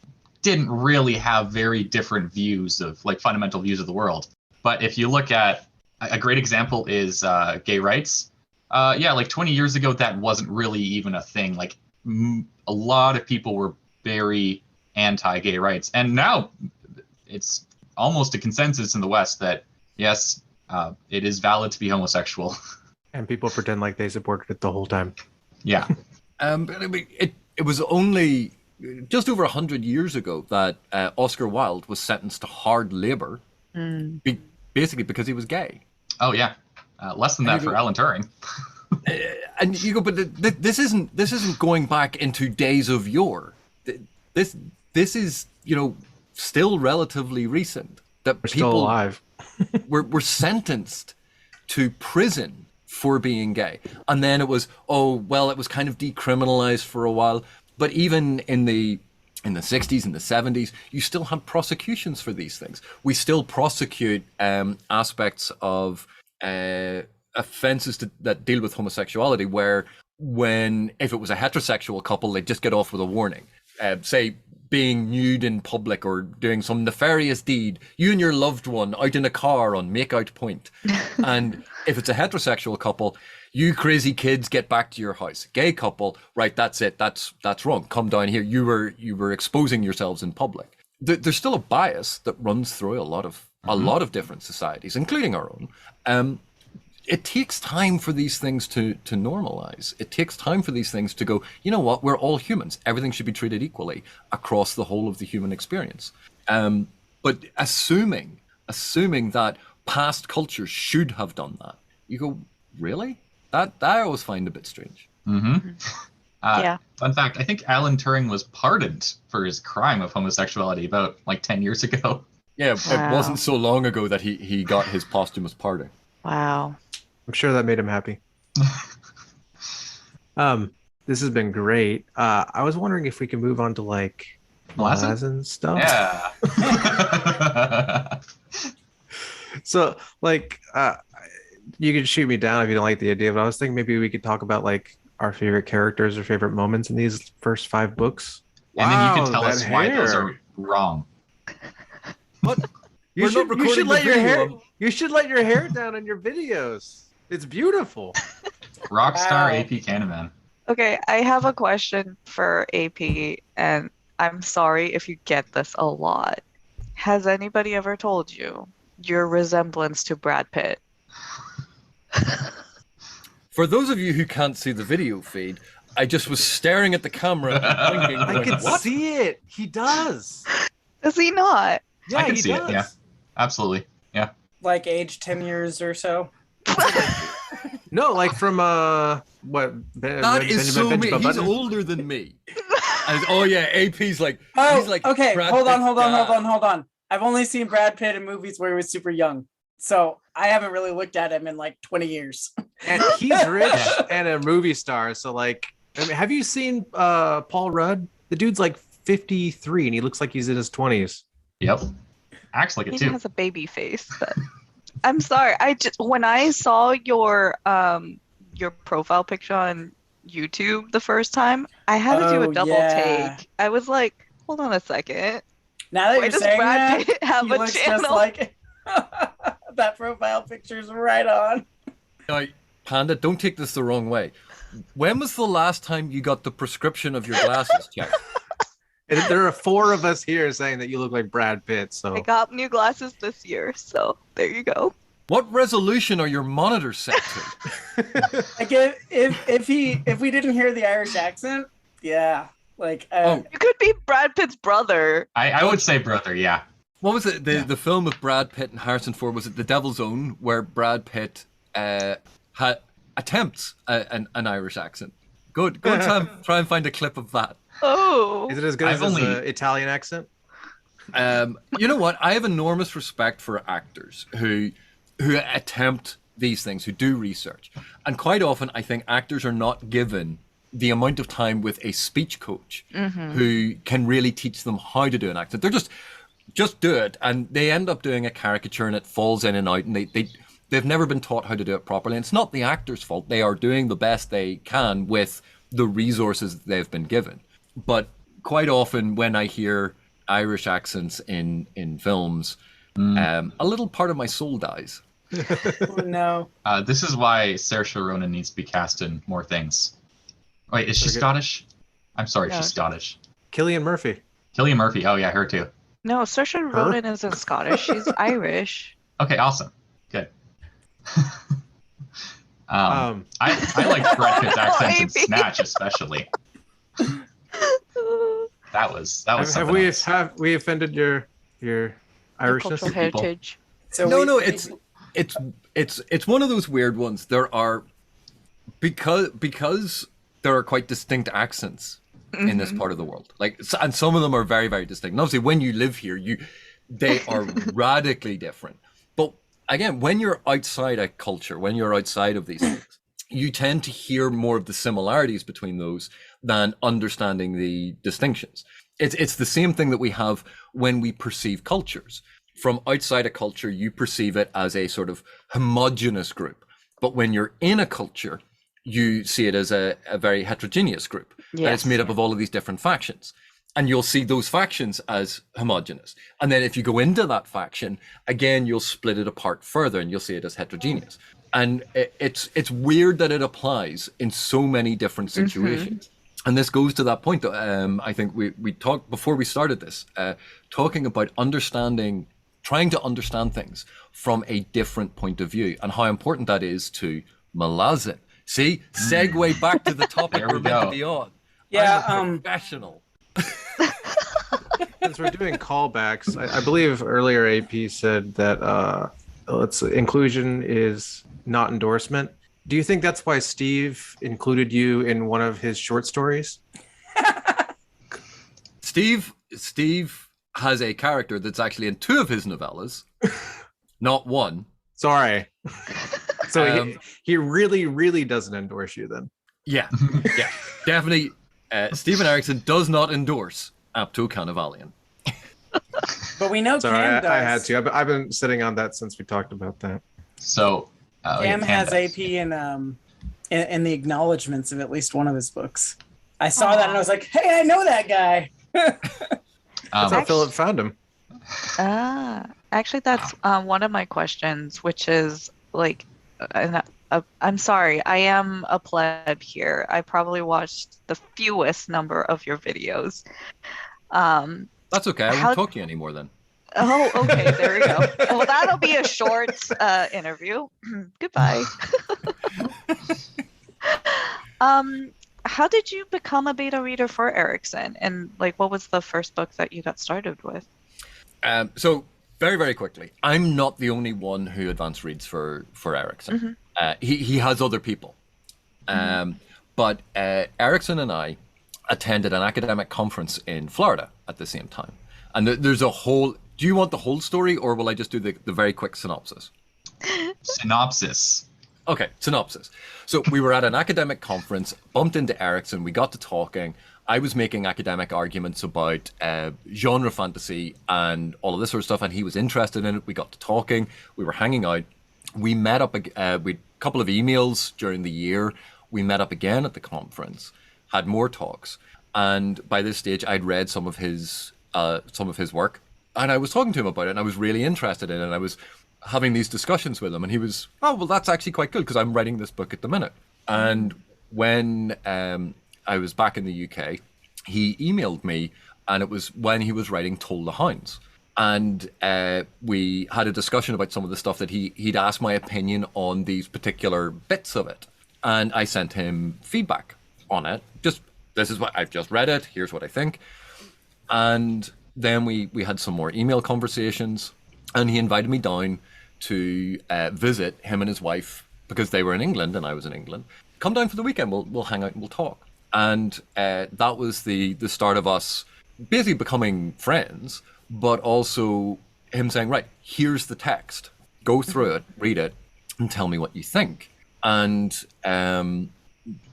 didn't really have very different views of, like, fundamental views of the world. But if you look at a great example is gay rights. Like 20 years ago, that wasn't really even a thing. Like, a lot of people were very anti-gay rights, and now it's almost a consensus in the West that yes, it is valid to be homosexual. And people pretend like they supported it the whole time. Yeah. But I mean, it was only just over 100 years ago that Oscar Wilde was sentenced to hard labor, basically because he was gay. Oh yeah, less than that for Alan Turing. And you go, but this isn't going back into days of yore. This is, you know, still relatively recent that We're people still alive. were sentenced to prison for being gay. And then it was, oh, well, it was kind of decriminalized for a while. But even in the 60s and the 70s, you still had prosecutions for these things. We still prosecute aspects of offenses that deal with homosexuality, where if it was a heterosexual couple, they'd just get off with a warning. Say, being nude in public or doing some nefarious deed, you and your loved one out in a car on make-out point. And if it's a heterosexual couple, you crazy kids, get back to your house. Gay couple, right, that's it, that's wrong. Come down here. You were exposing yourselves in public. There's still a bias that runs through a lot of different societies, including our own. It takes time for these things to normalize. It takes time for these things to go, you know what, we're all humans. Everything should be treated equally across the whole of the human experience. But assuming that past cultures should have done that, you go, really? That I always find a bit strange. Mm-hmm. Yeah. Fun fact, I think Alan Turing was pardoned for his crime of homosexuality about like 10 years ago. Yeah, Wow. It wasn't so long ago that he got his posthumous pardon. Wow. I'm sure that made him happy. This has been great. I was wondering if we can move on to like Malazan? Malazan stuff. Yeah. So like you can shoot me down if you don't like the idea, but I was thinking maybe we could talk about like our favorite characters or favorite moments in these first 5 books. And then you can tell that us why those hair. are wrong. What? You We're should, not you should recording let the your video. hair. You should let your hair down in your videos. It's beautiful. Rockstar Wow. AP Canavan. Okay, I have a question for AP, and I'm sorry if you get this a lot. Has anybody ever told you your resemblance to Brad Pitt? For those of you who can't see the video feed, I just was staring at the camera and blinking, I going, can what? see it. He does. Does he not? Yeah, I can he see does. it, yeah. Absolutely. Yeah. Like age 10 years or so. No, like from what? That is so me. He's older than me. And, oh yeah, AP's like, he's like, okay. Brad Hold on, Pitt's hold on, dad. hold on. I've only seen Brad Pitt in movies where he was super young. So I haven't really looked at him in like 20 years. And he's rich and a movie star. So like, I mean, have you seen Paul Rudd? The dude's like 53 and he looks like he's in his 20s. Yep. Acts like it He too. has a baby face, but I'm sorry. When I saw your profile picture on YouTube the first time, I had to do Oh, a double yeah. take. I was like, hold on a second. Now that Why you're does saying Brad that, Pitt have he a looks channel? just like that profile picture's right on. Now, Panda, don't take this the wrong way. When was the last time you got the prescription of your glasses checked? And there are 4 of us here saying that you look like Brad Pitt. So I got new glasses this year, so there you go. What resolution are your monitors set to? Like if we didn't hear the Irish accent, yeah. Like Oh. You could be Brad Pitt's brother. I would say brother, yeah. What was it? The film with Brad Pitt and Harrison Ford, was it The Devil's Own, where Brad Pitt attempts an Irish accent? Go and try and find a clip of that. Oh. is it as good as I've his only- Italian accent? You know what? I have enormous respect for actors who attempt these things, who do research. And quite often, I think actors are not given the amount of time with a speech coach who can really teach them how to do an accent. They're just do it, and they end up doing a caricature, and it falls in and out, and they They've never been taught how to do it properly. And it's not the actor's fault. They are doing the best they can with the resources that they've been given. But quite often when I hear Irish accents in films, a little part of my soul dies. Oh, no. This is why Saoirse Ronan needs to be cast in more things. Wait, is she Scottish? I'm sorry, No. she's Scottish. Cillian Murphy. Cillian Murphy. Oh yeah, her too. No, Saoirse Ronan isn't Scottish. She's Irish. Okay, awesome. Good. I like Brad Pitt's accents in Snatch especially. That was something else. Have we offended your Irishness? Cultural heritage. So No, it's one of those weird ones. There are because there are quite distinct accents in this part of the world. Like, and some of them are very, very distinct. And obviously, when you live here, they are radically different. But again, when you're outside a culture, when you're outside of these things, you tend to hear more of the similarities between those than understanding the distinctions. It's the same thing that we have when we perceive cultures. From outside a culture, you perceive it as a sort of homogenous group. But when you're in a culture, you see it as a very heterogeneous group. Yes. And it's made up of all of these different factions. And you'll see those factions as homogenous. And then if you go into that faction, again, you'll split it apart further and you'll see it as heterogeneous. And it's weird that it applies in so many different situations. And this goes to that point that I think we talked before we started this, talking about trying to understand things from a different point of view and how important that is to Malazan. See, segue back to the topic There we we're meant to go. be on. Yeah, I'm a professional. Since we're doing callbacks, I believe earlier AP said that inclusion is not endorsement. Do you think that's why Steve included you in one of his short stories? Steve has a character that's actually in 2 of his novellas, not 1. Sorry. So he really, really doesn't endorse you then. Yeah, definitely. Stephen Erickson does not endorse Apto Canavalian. But we know Sorry, Cam does. I had to. I've been sitting on that since we talked about that. So Cam has does. AP in the acknowledgments of at least one of his books. I saw that and I was like, hey, I know that guy. That's how Philip found him. Actually, that's one of my questions, which is like, I'm sorry, I am a pleb here. I probably watched the fewest number of your videos. That's okay. I won't talk to you anymore then. Oh, okay, there we go. Well, that'll be a short interview. Goodbye. How did you become a beta reader for Erickson? And like, what was the first book that you got started with? So very, very quickly, I'm not the only one who advance reads for Erickson. He has other people. But Erickson and I attended an academic conference in Florida at the same time. And there's a whole... Do you want the whole story, or will I just do the very quick synopsis? Synopsis. Okay, synopsis. So we were at an academic conference, bumped into Erickson, we got to talking. I was making academic arguments about genre fantasy and all of this sort of stuff, and he was interested in it. We got to talking, we were hanging out. We met up, we had a couple of emails during the year. We met up again at the conference, had more talks. And by this stage, I'd read some of his work. And I was talking to him about it, and I was really interested in it. And I was having these discussions with him, and he was, oh, well, that's actually quite good because I'm writing this book at the minute. And when I was back in the UK, he emailed me, and it was when he was writing Toll the Hounds. And we had a discussion about some of the stuff that he'd asked my opinion on these particular bits of it. And I sent him feedback on it. Just, this is what I've just read it. Here's what I think. And then we had some more email conversations, and he invited me down to visit him and his wife because they were in England and I was in England. Come down for the weekend. We'll hang out and we'll talk. And that was the start of us basically becoming friends, but also him saying, right, here's the text. Go through it, read it, and tell me what you think. And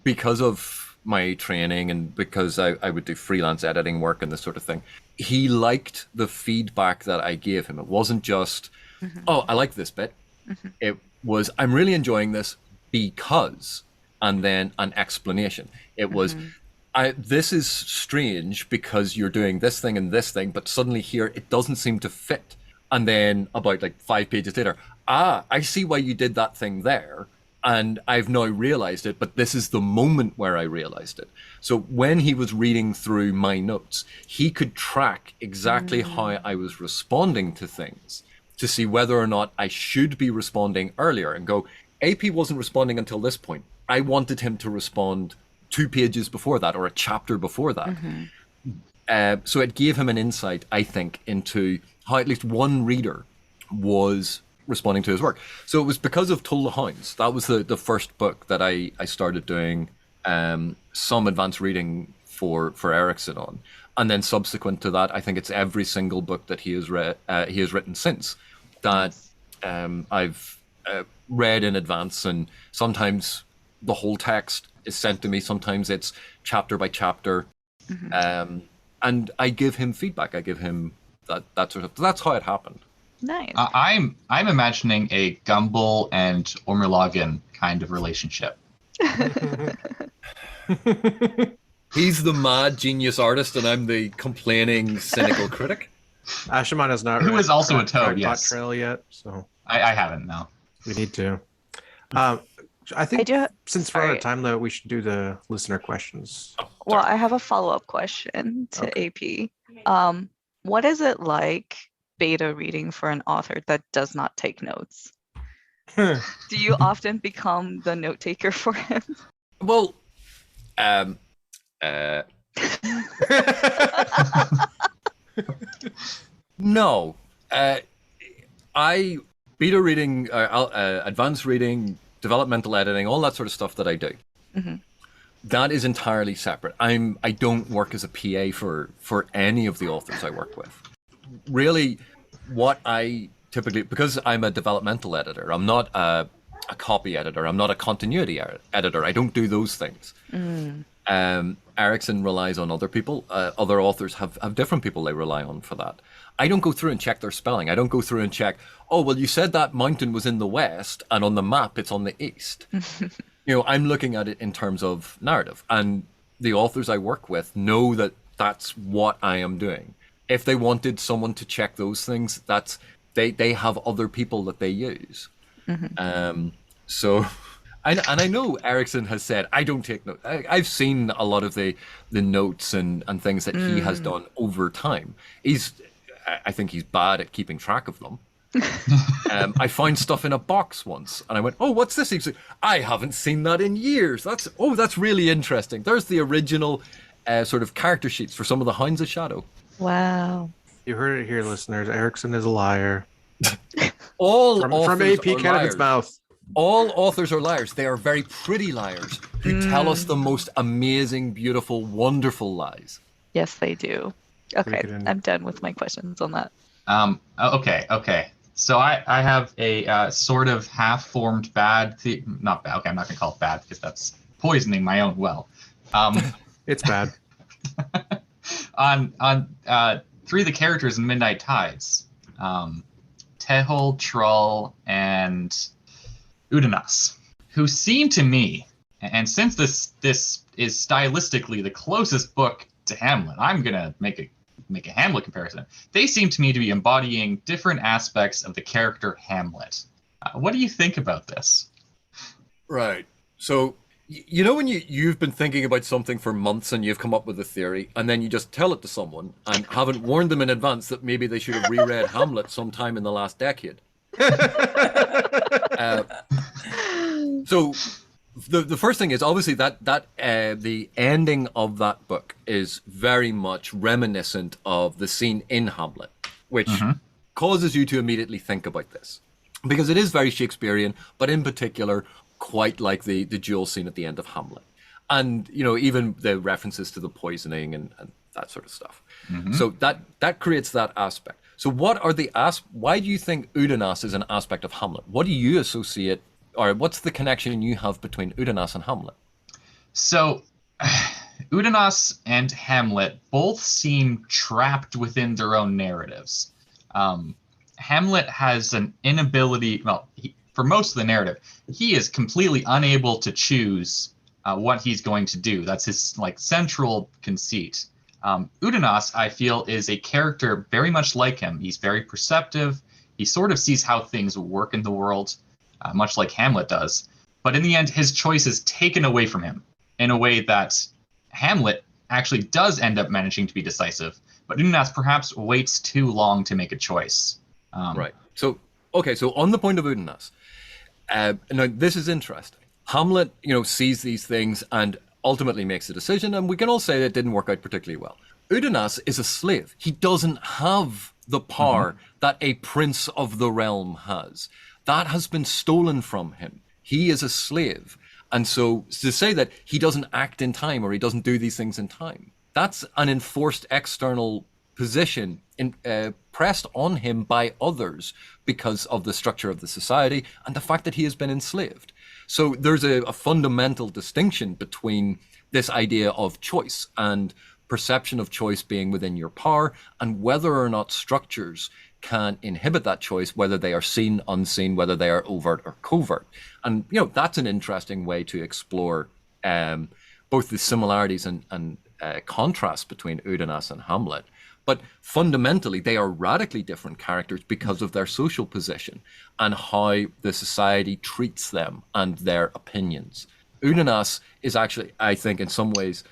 because of my training and because I would do freelance editing work and this sort of thing, he liked the feedback that I gave him. It wasn't just, oh, I like this bit. was, I'm really enjoying this because, and then an explanation. It was, this is strange because you're doing this thing and this thing, but suddenly here it doesn't seem to fit. And then about like 5 pages later, I see why you did that thing there. And I've now realized it, but this is the moment where I realized it. So when he was reading through my notes, he could track exactly how I was responding to things to see whether or not I should be responding earlier and go, AP wasn't responding until this point. I wanted him to respond 2 pages before that or a chapter before that. So it gave him an insight, I think, into how at least one reader was responding to his work. So it was because of Toll the Hounds. That was the first book that I started doing some advanced reading for Erickson on. And then subsequent to that, I think it's every single book that he has written since that I've read in advance, and sometimes the whole text is sent to me. Sometimes it's chapter by chapter. And I give him feedback. I give him that sort of, that's how it happened. Nice. I'm imagining a Gumball and Ormulagan kind of relationship. He's the mad genius artist, and I'm the complaining, cynical critic. Ashimon has not Who read is also a Crackpot toad, yes. Trail yet, so I haven't, no. we need to. I think since we're out sorry. of time, though, we should do the listener questions. Well, I have a follow-up question to AP. What is it like beta reading for an author that does not take notes? Do you often become the note taker for him? Well, no. I beta reading, advanced reading, developmental editing, all that sort of stuff that I do. That is entirely separate. I don't work as a PA for any of the authors I work with. Really, what I typically, because I'm a developmental editor, I'm not a copy editor, I'm not a continuity editor. I don't do those things. Erickson relies on other people. Other authors have different people they rely on for that. I don't go through and check their spelling. I don't go through and check, oh, well, you said that mountain was in the west, and on the map it's on the east. I'm looking at it in terms of narrative, and the authors I work with know that that's what I am doing. If they wanted someone to check those things, they have other people that they use. So, and I know Erickson has said, I don't take notes. I've seen a lot of the notes and things that he has done over time. I think he's bad at keeping track of them. I found stuff in a box once, and I went, "Oh, what's this?" He's like, "I haven't seen that in years. That's really interesting." There's the original sort of character sheets for some of the Hounds of Shadow. Wow. You heard it here, listeners. Erickson is a liar. All From authors AP are Canavan's liars. mouth. All authors are liars. They are very pretty liars who tell us the most amazing, beautiful, wonderful lies. Yes, they do. Okay, Freaking- I'm done with my questions on that. Okay. So I have a sort of half-formed not bad. Okay, I'm not gonna call it bad because that's poisoning my own well. It's bad. on 3 of the characters in Midnight Tides, Tehol, Trull, and Udanas, who seem to me, and since this is stylistically the closest book to Hamlet, I'm gonna make a Hamlet comparison. They seem to me to be embodying different aspects of the character Hamlet. What do you think about this? Right. So, when you've been thinking about something for months and you've come up with a theory, and then you just tell it to someone and haven't warned them in advance that maybe they should have reread Hamlet sometime in the last decade. So the first thing is obviously that the ending of that book is very much reminiscent of the scene in Hamlet, which causes you to immediately think about this, because it is very Shakespearean, but in particular quite like the duel scene at the end of Hamlet, and even the references to the poisoning and that sort of stuff. So that creates that aspect. So why do you think Udanas is an aspect of Hamlet? What do you associate, or what's the connection you have between Udanas and Hamlet? So Udanas and Hamlet both seem trapped within their own narratives. Hamlet has an inability, for most of the narrative, he is completely unable to choose what he's going to do. That's his like central conceit. Udanas, I feel, is a character very much like him. He's very perceptive. He sort of sees how things work in the world, much like Hamlet does. But in the end, his choice is taken away from him in a way that Hamlet actually does end up managing to be decisive. But Udanas perhaps waits too long to make a choice. Right. So, okay, so on the point of Udanas, now this is interesting. Hamlet, sees these things and ultimately makes a decision, and we can all say that it didn't work out particularly well. Udanas is a slave. He doesn't have the power that a prince of the realm has. That has been stolen from him. He is a slave. And so to say that he doesn't act in time or he doesn't do these things in time, that's an enforced external position pressed on him by others because of the structure of the society and the fact that he has been enslaved. So there's a fundamental distinction between this idea of choice and perception of choice being within your power and whether or not structures can inhibit that choice, whether they are seen, unseen, whether they are overt or covert. And, that's an interesting way to explore both the similarities and contrasts between Udanas and Hamlet. But fundamentally, they are radically different characters because of their social position and how the society treats them and their opinions. Udanas is actually, I think, in some ways,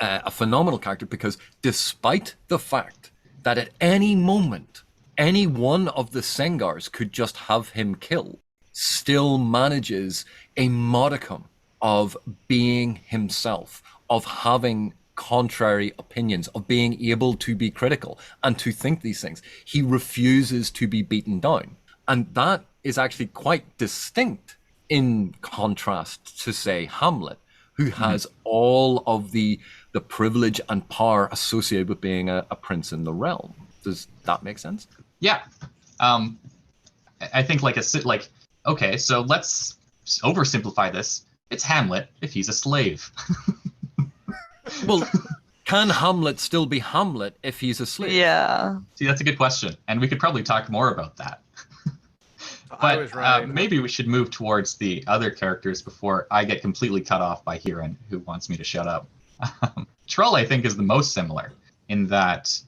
a phenomenal character because despite the fact that at any moment, any one of the Sengars could just have him killed, still manages a modicum of being himself, of having contrary opinions, of being able to be critical and to think these things. He refuses to be beaten down. And that is actually quite distinct in contrast to, say, Hamlet, who has all of the privilege and power associated with being a prince in the realm. Does that make sense? Yeah. I think okay, so let's oversimplify this. It's Hamlet if he's a slave. Well, can Hamlet still be Hamlet if he's a slave? Yeah. See, that's a good question. And we could probably talk more about that. I was right. Maybe we should move towards the other characters before I get completely cut off by Hiran, who wants me to shut up. Trull, I think, is the most similar in that,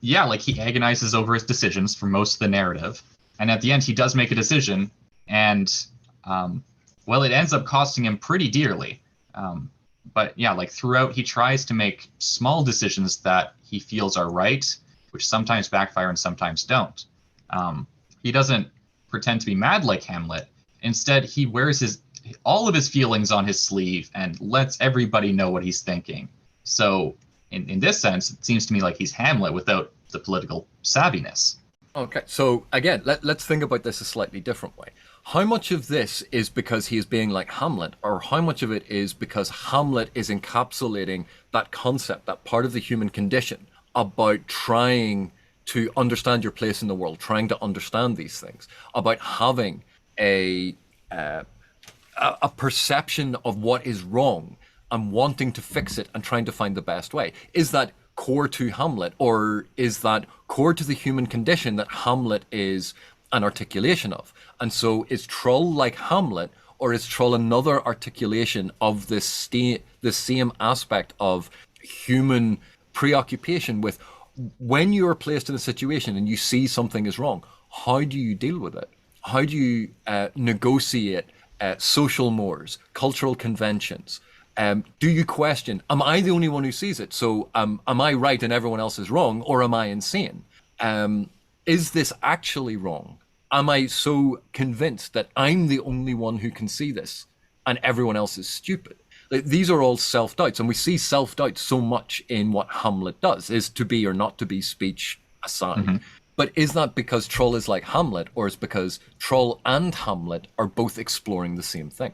he agonizes over his decisions for most of the narrative. And at the end, he does make a decision. And, it ends up costing him pretty dearly. But throughout, he tries to make small decisions that he feels are right, which sometimes backfire and sometimes don't. He doesn't pretend to be mad like Hamlet. Instead, he wears all of his feelings on his sleeve and lets everybody know what he's thinking. So in this sense, it seems to me like he's Hamlet without the political savviness. Okay, so again, let's think about this a slightly different way. How much of this is because he is being like Hamlet, or how much of it is because Hamlet is encapsulating that concept, that part of the human condition about trying to understand your place in the world, trying to understand these things, about having a perception of what is wrong and wanting to fix it and trying to find the best way? Is that core to Hamlet, or is that core to the human condition that Hamlet is an articulation of? And so is Trull like Hamlet, or is Trull another articulation of the same aspect of human preoccupation with when you are placed in a situation and you see something is wrong, how do you deal with it? How do you negotiate social mores, cultural conventions? Do you question, am I the only one who sees it? So am I right and everyone else is wrong, or am I insane? Is this actually wrong? Am I so convinced that I'm the only one who can see this and everyone else is stupid? These are all self-doubts, and we see self-doubt so much in what Hamlet does, is to be or not to be speech aside. Mm-hmm. But is that because Trull is like Hamlet, or is it because Trull and Hamlet are both exploring the same thing?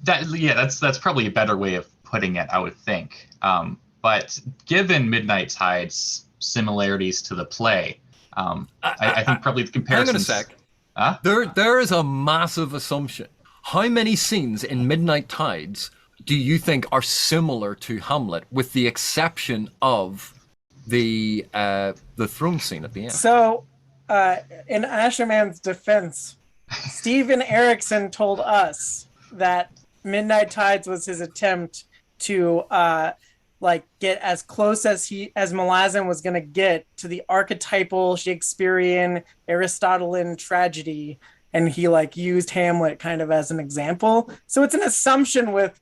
That's probably a better way of putting it, I would think. But given Midnight Tide's similarities to the play, I think probably the comparison. Hang on a sec. Huh? There is a massive assumption. How many scenes in Midnight Tides do you think are similar to Hamlet, with the exception of the throne scene at the end? So, in Asherman's defense, Steven Erickson told us that Midnight Tides was his attempt to get as close as Malazan was going to get to the archetypal Shakespearean Aristotelian tragedy, and he used Hamlet kind of as an example. So it's an assumption with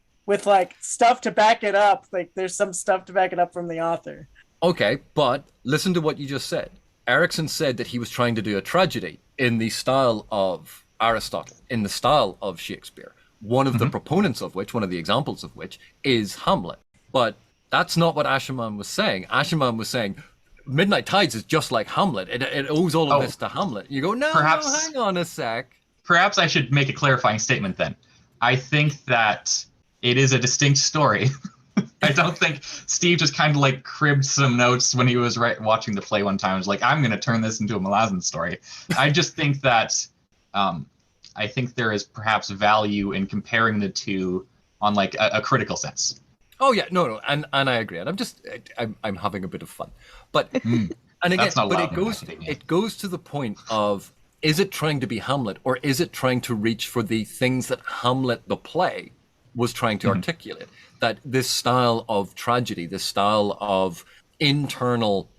stuff to back it up. There's some stuff to back it up from the author. Okay, but listen to what you just said. Erickson said that he was trying to do a tragedy in the style of Aristotle, in the style of Shakespeare. One of the proponents of which, one of the examples of which, is Hamlet. But that's not what Asherman was saying. Asherman was saying Midnight Tides is just like Hamlet. It owes all of this to Hamlet. You go, no, hang on a sec. Perhaps I should make a clarifying statement then. I think that it is a distinct story. I don't think Steve just kind of cribbed some notes when he was watching the play one time. He was like, I'm going to turn this into a Malazan story. I just think that I think there is perhaps value in comparing the two on a critical sense. Oh yeah, no, and I agree. And I'm having a bit of fun. But and again, but it goes to the point of, is it trying to be Hamlet, or is it trying to reach for the things that Hamlet the play was trying to articulate? That this style of tragedy, this style of internal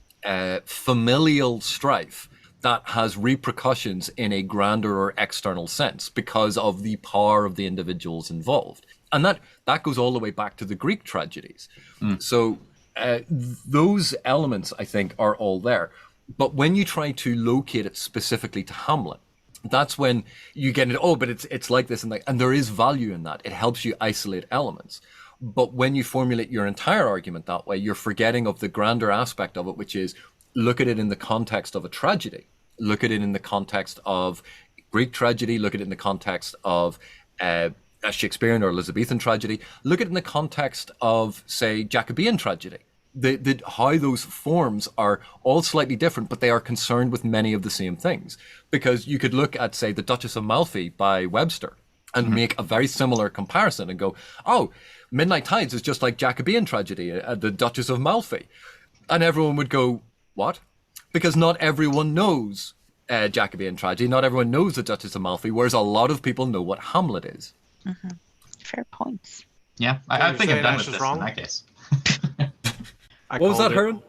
familial strife that has repercussions in a grander or external sense because of the power of the individuals involved. And that goes all the way back to the Greek tragedies. So those elements, I think, are all there. But when you try to locate it specifically to Hamlet, that's when you get it, but it's like this, and there is value in that. It helps you isolate elements. But when you formulate your entire argument that way, you're forgetting of the grander aspect of it, which is look at it in the context of a tragedy. Look at it in the context of Greek tragedy. Look at it in the context of a Shakespearean or Elizabethan tragedy. Look at it in the context of, say, Jacobean tragedy. How those forms are all slightly different, but they are concerned with many of the same things. Because you could look at, say, The Duchess of Malfi by Webster and make a very similar comparison and go, oh, Midnight Tides is just like Jacobean tragedy, The Duchess of Malfi. And everyone would go, what? Because not everyone knows Jacobean tragedy, not everyone knows The Duchess of Malfi, whereas a lot of people know what Hamlet is. Fair points. Yeah, I think I'm done with this in that case. What was that, Herman?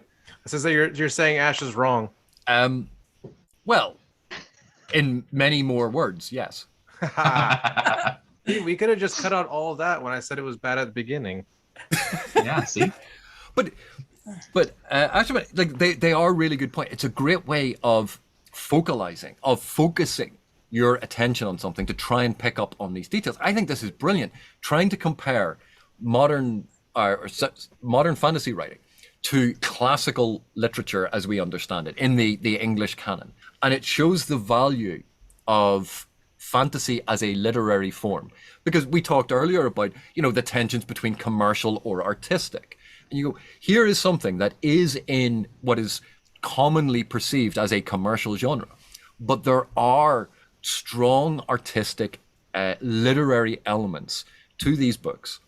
It says that you're saying Ash is wrong. Well, in many more words, yes. We could have just cut out all of that when I said it was bad at the beginning. Yeah, see? But actually, they are a really good point. It's a great way of focusing your attention on something to try and pick up on these details. I think this is brilliant. Trying to compare modern fantasy writing to classical literature as we understand it in the English canon. And it shows the value of fantasy as a literary form. Because we talked earlier about, the tensions between commercial or artistic. And you go, here is something that is in what is commonly perceived as a commercial genre. But there are strong artistic literary elements to these books.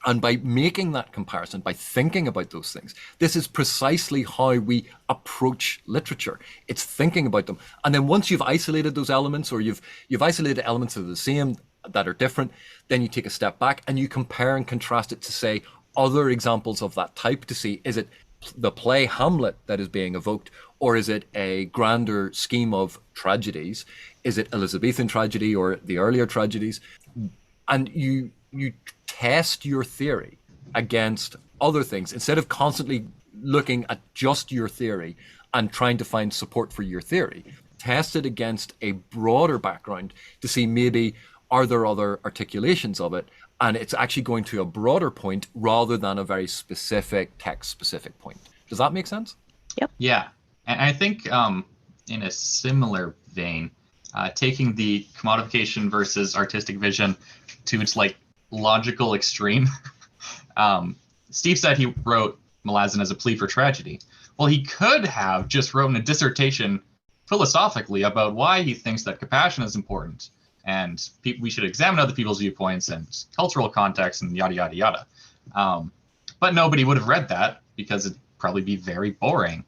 And by making that comparison, by thinking about those things, this is precisely how we approach literature. It's thinking about them. And then once you've isolated those elements, or you've isolated elements that are the same, that are different, then you take a step back and you compare and contrast it to, say, other examples of that type to see, is it the play Hamlet that is being evoked, or is it a grander scheme of tragedies? Is it Elizabethan tragedy or the earlier tragedies? And you test your theory against other things instead of constantly looking at just your theory and trying to find support for your theory. Test it against a broader background to see maybe are there other articulations of it, and it's actually going to a broader point rather than a very specific text-specific point. Does that make sense? Yep. Yeah, and I think in a similar vein, taking the commodification versus artistic vision to its logical extreme. Steve said he wrote Malazan as a plea for tragedy. Well, he could have just written a dissertation philosophically about why he thinks that compassion is important, and we should examine other people's viewpoints and cultural context and yada yada yada. But nobody would have read that because it'd probably be very boring.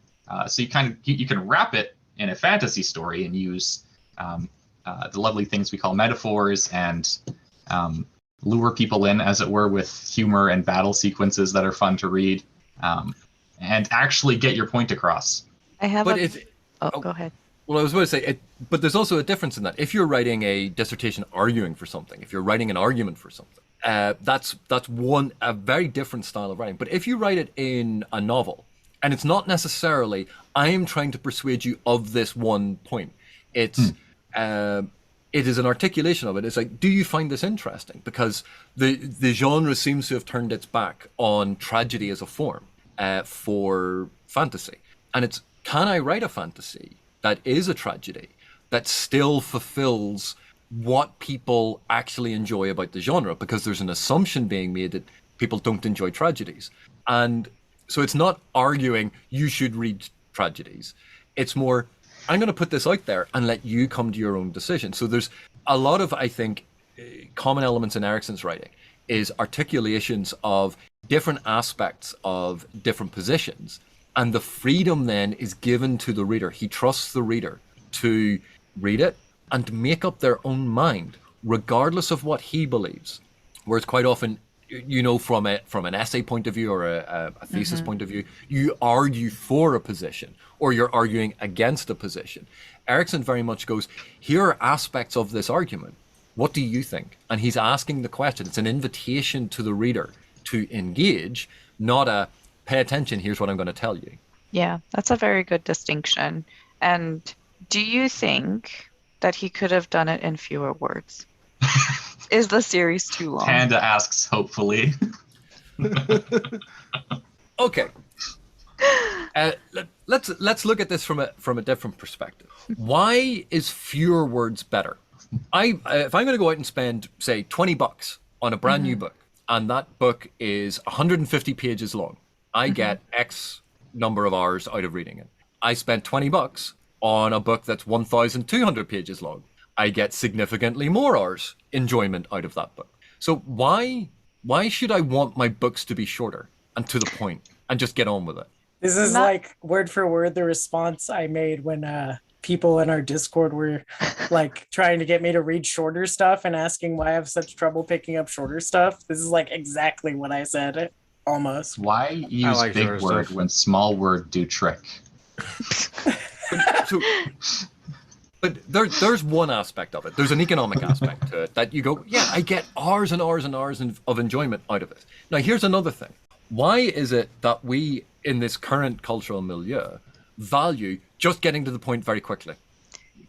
So you can wrap it in a fantasy story and use the lovely things we call metaphors and lure people in, as it were, with humor and battle sequences that are fun to read, and actually get your point across. I have But go ahead. Well, I was about to say, but there's also a difference in that. If you're writing a dissertation arguing for something, if you're writing an argument for something, that's a very different style of writing. But if you write it in a novel, and it's not necessarily, I am trying to persuade you of this one point. It's it is an articulation of it. It's like, do you find this interesting? Because the genre seems to have turned its back on tragedy as a form for fantasy, and it's, can I write a fantasy that is a tragedy that still fulfills what people actually enjoy about the genre? Because there's an assumption being made that people don't enjoy tragedies. And so it's not arguing you should read tragedies. It's more, I'm going to put this out there and let you come to your own decision. So there's a lot of, I think, common elements in Erikson's writing is articulations of different aspects of different positions. And the freedom then is given to the reader. He trusts the reader to read it and to make up their own mind, regardless of what he believes. Whereas quite often, you know, from an essay point of view or a thesis point of view, you argue for a position or you're arguing against a position. Erikson very much goes, here are aspects of this argument. What do you think? And he's asking the question. It's an invitation to the reader to engage, not a, pay attention, here's what I'm going to tell you. Yeah, that's a very good distinction. And do you think that he could have done it in fewer words? Is the series too long? Panda asks, hopefully. Okay. Let's look at this from a different perspective. Why is fewer words better? If I'm going to go out and spend, say, $20 on a brand new book, and that book is 150 pages long, I get X number of hours out of reading it. I spent $20 on a book that's 1,200 pages long. I get significantly more hours enjoyment out of that book. So why should I want my books to be shorter and to the point and just get on with it? This is like word for word the response I made when people in our Discord were like trying to get me to read shorter stuff and asking why I have such trouble picking up shorter stuff. This is like exactly what I said. Almost. Why use like big word when small word do trick? But there's one aspect of it. There's an economic aspect to it that you go, yeah, I get hours and hours and hours of enjoyment out of it. Now, here's another thing. Why is it that we, in this current cultural milieu, value just getting to the point very quickly?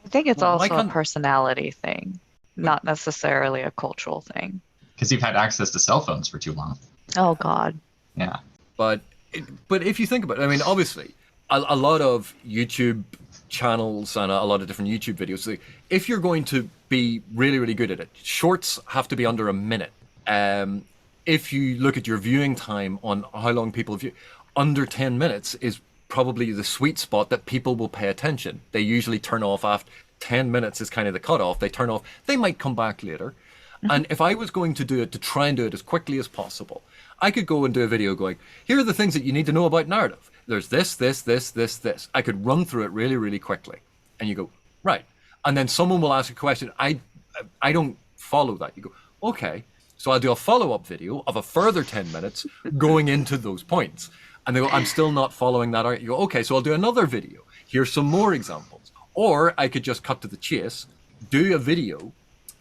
I think it's also a personality thing, not necessarily a cultural thing. Because you've had access to cell phones for too long. Oh, God. Yeah. But if you think about it, I mean, obviously, a lot of YouTube channels and a lot of different YouTube videos, like, if you're going to be really, really good at it, shorts have to be under a minute. If you look at your viewing time on how long people view, under 10 minutes is probably the sweet spot that people will pay attention. They usually turn off after 10 minutes is kind of the cutoff. They turn off. They might come back later. And if I was going to do it, to try and do it as quickly as possible, I could go and do a video going, here are the things that you need to know about narrative. There's this. I could run through it really, really quickly. And you go, right. And then someone will ask a question. I don't follow that. You go, okay. So I'll do a follow-up video of a further 10 minutes going into those points. And they go, I'm still not following that. You go, okay, so I'll do another video. Here's some more examples. Or I could just cut to the chase, do a video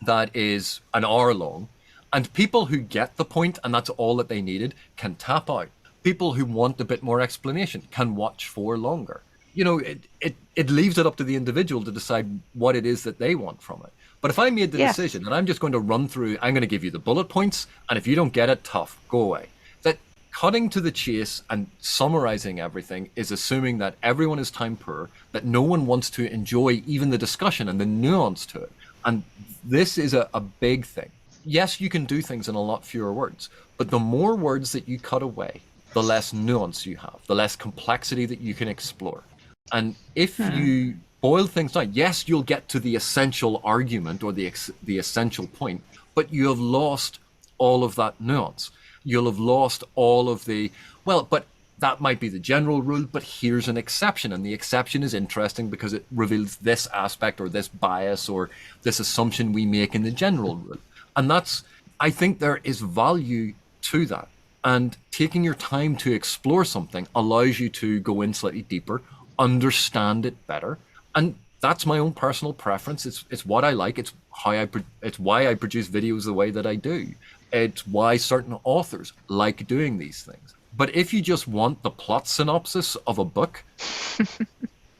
that is an hour long, and people who get the point and that's all that they needed can tap out. People who want a bit more explanation can watch for longer. You know, it leaves it up to the individual to decide what it is that they want from it. But if I made the decision and I'm just going to run through, I'm going to give you the bullet points, and if you don't get it, tough, go away. That cutting to the chase and summarizing everything is assuming that everyone is time poor, that no one wants to enjoy even the discussion and the nuance to it. And this is a big thing. Yes, you can do things in a lot fewer words, but the more words that you cut away, the less nuance you have, the less complexity that you can explore. And if you boil things down, yes, you'll get to the essential argument or the essential point, but you have lost all of that nuance. You'll have lost all of the, well, but that might be the general rule, but here's an exception. And the exception is interesting because it reveals this aspect or this bias or this assumption we make in the general rule. And I think there is value to that. And taking your time to explore something allows you to go in slightly deeper, understand it better. And that's my own personal preference. It's what I like. It's why I produce videos the way that I do. It's why certain authors like doing these things. But if you just want the plot synopsis of a book,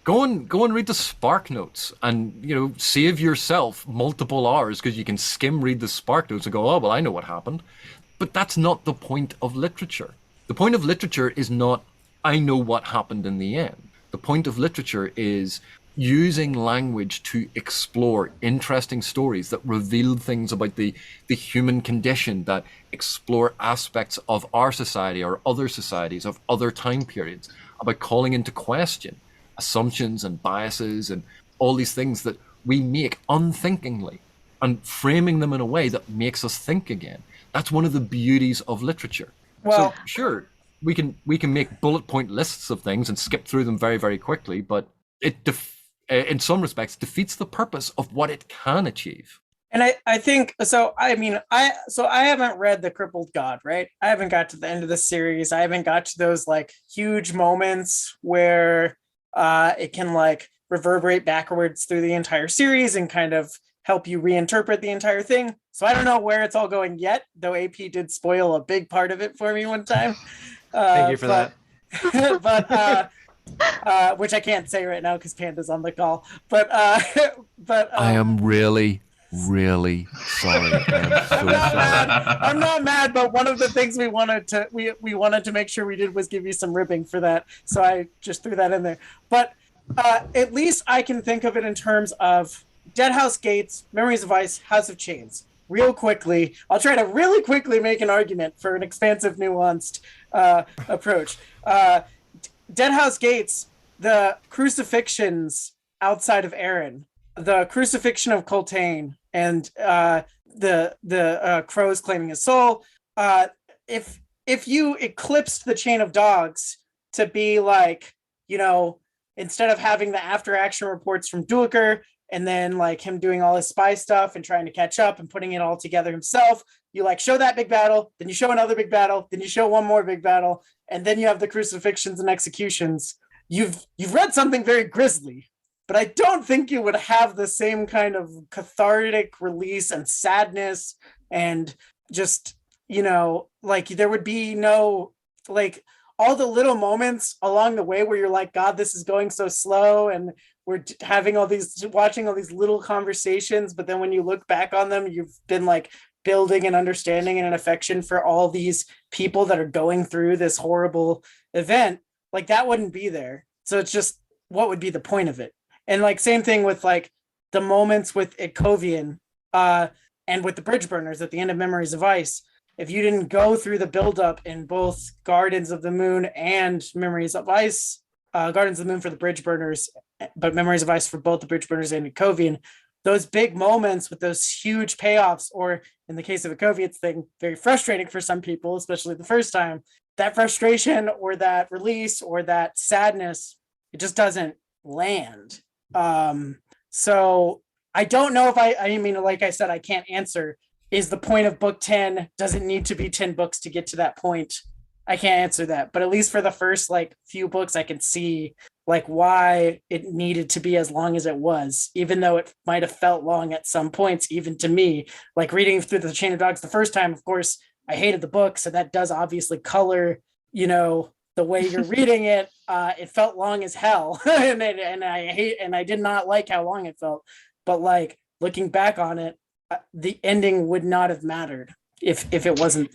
go and read the Spark Notes and, save yourself multiple hours because you can skim read the Spark Notes and go, oh, well, I know what happened. But that's not the point of literature. The point of literature is not, I know what happened in the end. The point of literature is using language to explore interesting stories that reveal things about the human condition, that explore aspects of our society or other societies of other time periods, about calling into question assumptions and biases and all these things that we make unthinkingly and framing them in a way that makes us think again. That's one of the beauties of literature. Well, so sure, we can make bullet point lists of things and skip through them very, very quickly, but it in some respects defeats the purpose of what it can achieve. And I think so. I mean, I haven't read The Crippled God, right? I haven't got to the end of the series. I haven't got to those like huge moments where it can like reverberate backwards through the entire series and kind of help you reinterpret the entire thing. So I don't know where it's all going yet, though AP did spoil a big part of it for me one time. Thank you for that. But which I can't say right now because Panda's on the call. But I am really sorry. I'm not mad, but one of the things we wanted to make sure we did was give you some ribbing for that. So I just threw that in there. But at least I can think of it in terms of Dead House Gates, Memories of Ice, House of Chains. Real quickly, I'll try to really quickly make an argument for an expansive, nuanced approach. Dead House Gates, the crucifixions outside of Erin, the crucifixion of Coltane, and the crows claiming his soul. If you eclipsed the chain of dogs to be like, instead of having the after action reports from Dulker and then like him doing all his spy stuff and trying to catch up and putting it all together himself, you like show that big battle, then you show another big battle, then you show one more big battle, and then you have the crucifixions and executions. You've read something very grisly, but I don't think you would have the same kind of cathartic release and sadness and just, like there would be no, like all the little moments along the way where you're like, God, this is going so slow. And we're watching all these little conversations. But then when you look back on them, you've been like building an understanding and an affection for all these people that are going through this horrible event. Like that wouldn't be there. So it's just, what would be the point of it? And like same thing with like the moments with Ikovian and with the bridge burners at the end of Memories of Ice. If you didn't go through the buildup in both Gardens of the Moon and Memories of Ice, Gardens of the Moon for the bridge burners, but Memories of Ice for both the bridge burners and Ikovian, those big moments with those huge payoffs, or in the case of Ikovian's thing, very frustrating for some people, especially the first time, that frustration or that release or that sadness, it just doesn't land. So I don't know if I mean, like I said, I can't answer. Is the point of book 10, does it need to be 10 books to get to that point? I can't answer that, but at least for the first like few books, I can see like why it needed to be as long as it was, even though it might have felt long at some points, even to me, like reading through the Chain of Dogs the first time, of course, I hated the book. So that does obviously color, the way you're reading it. It felt long as hell. and I did not like how long it felt, but like looking back on it, the ending would not have mattered if it wasn't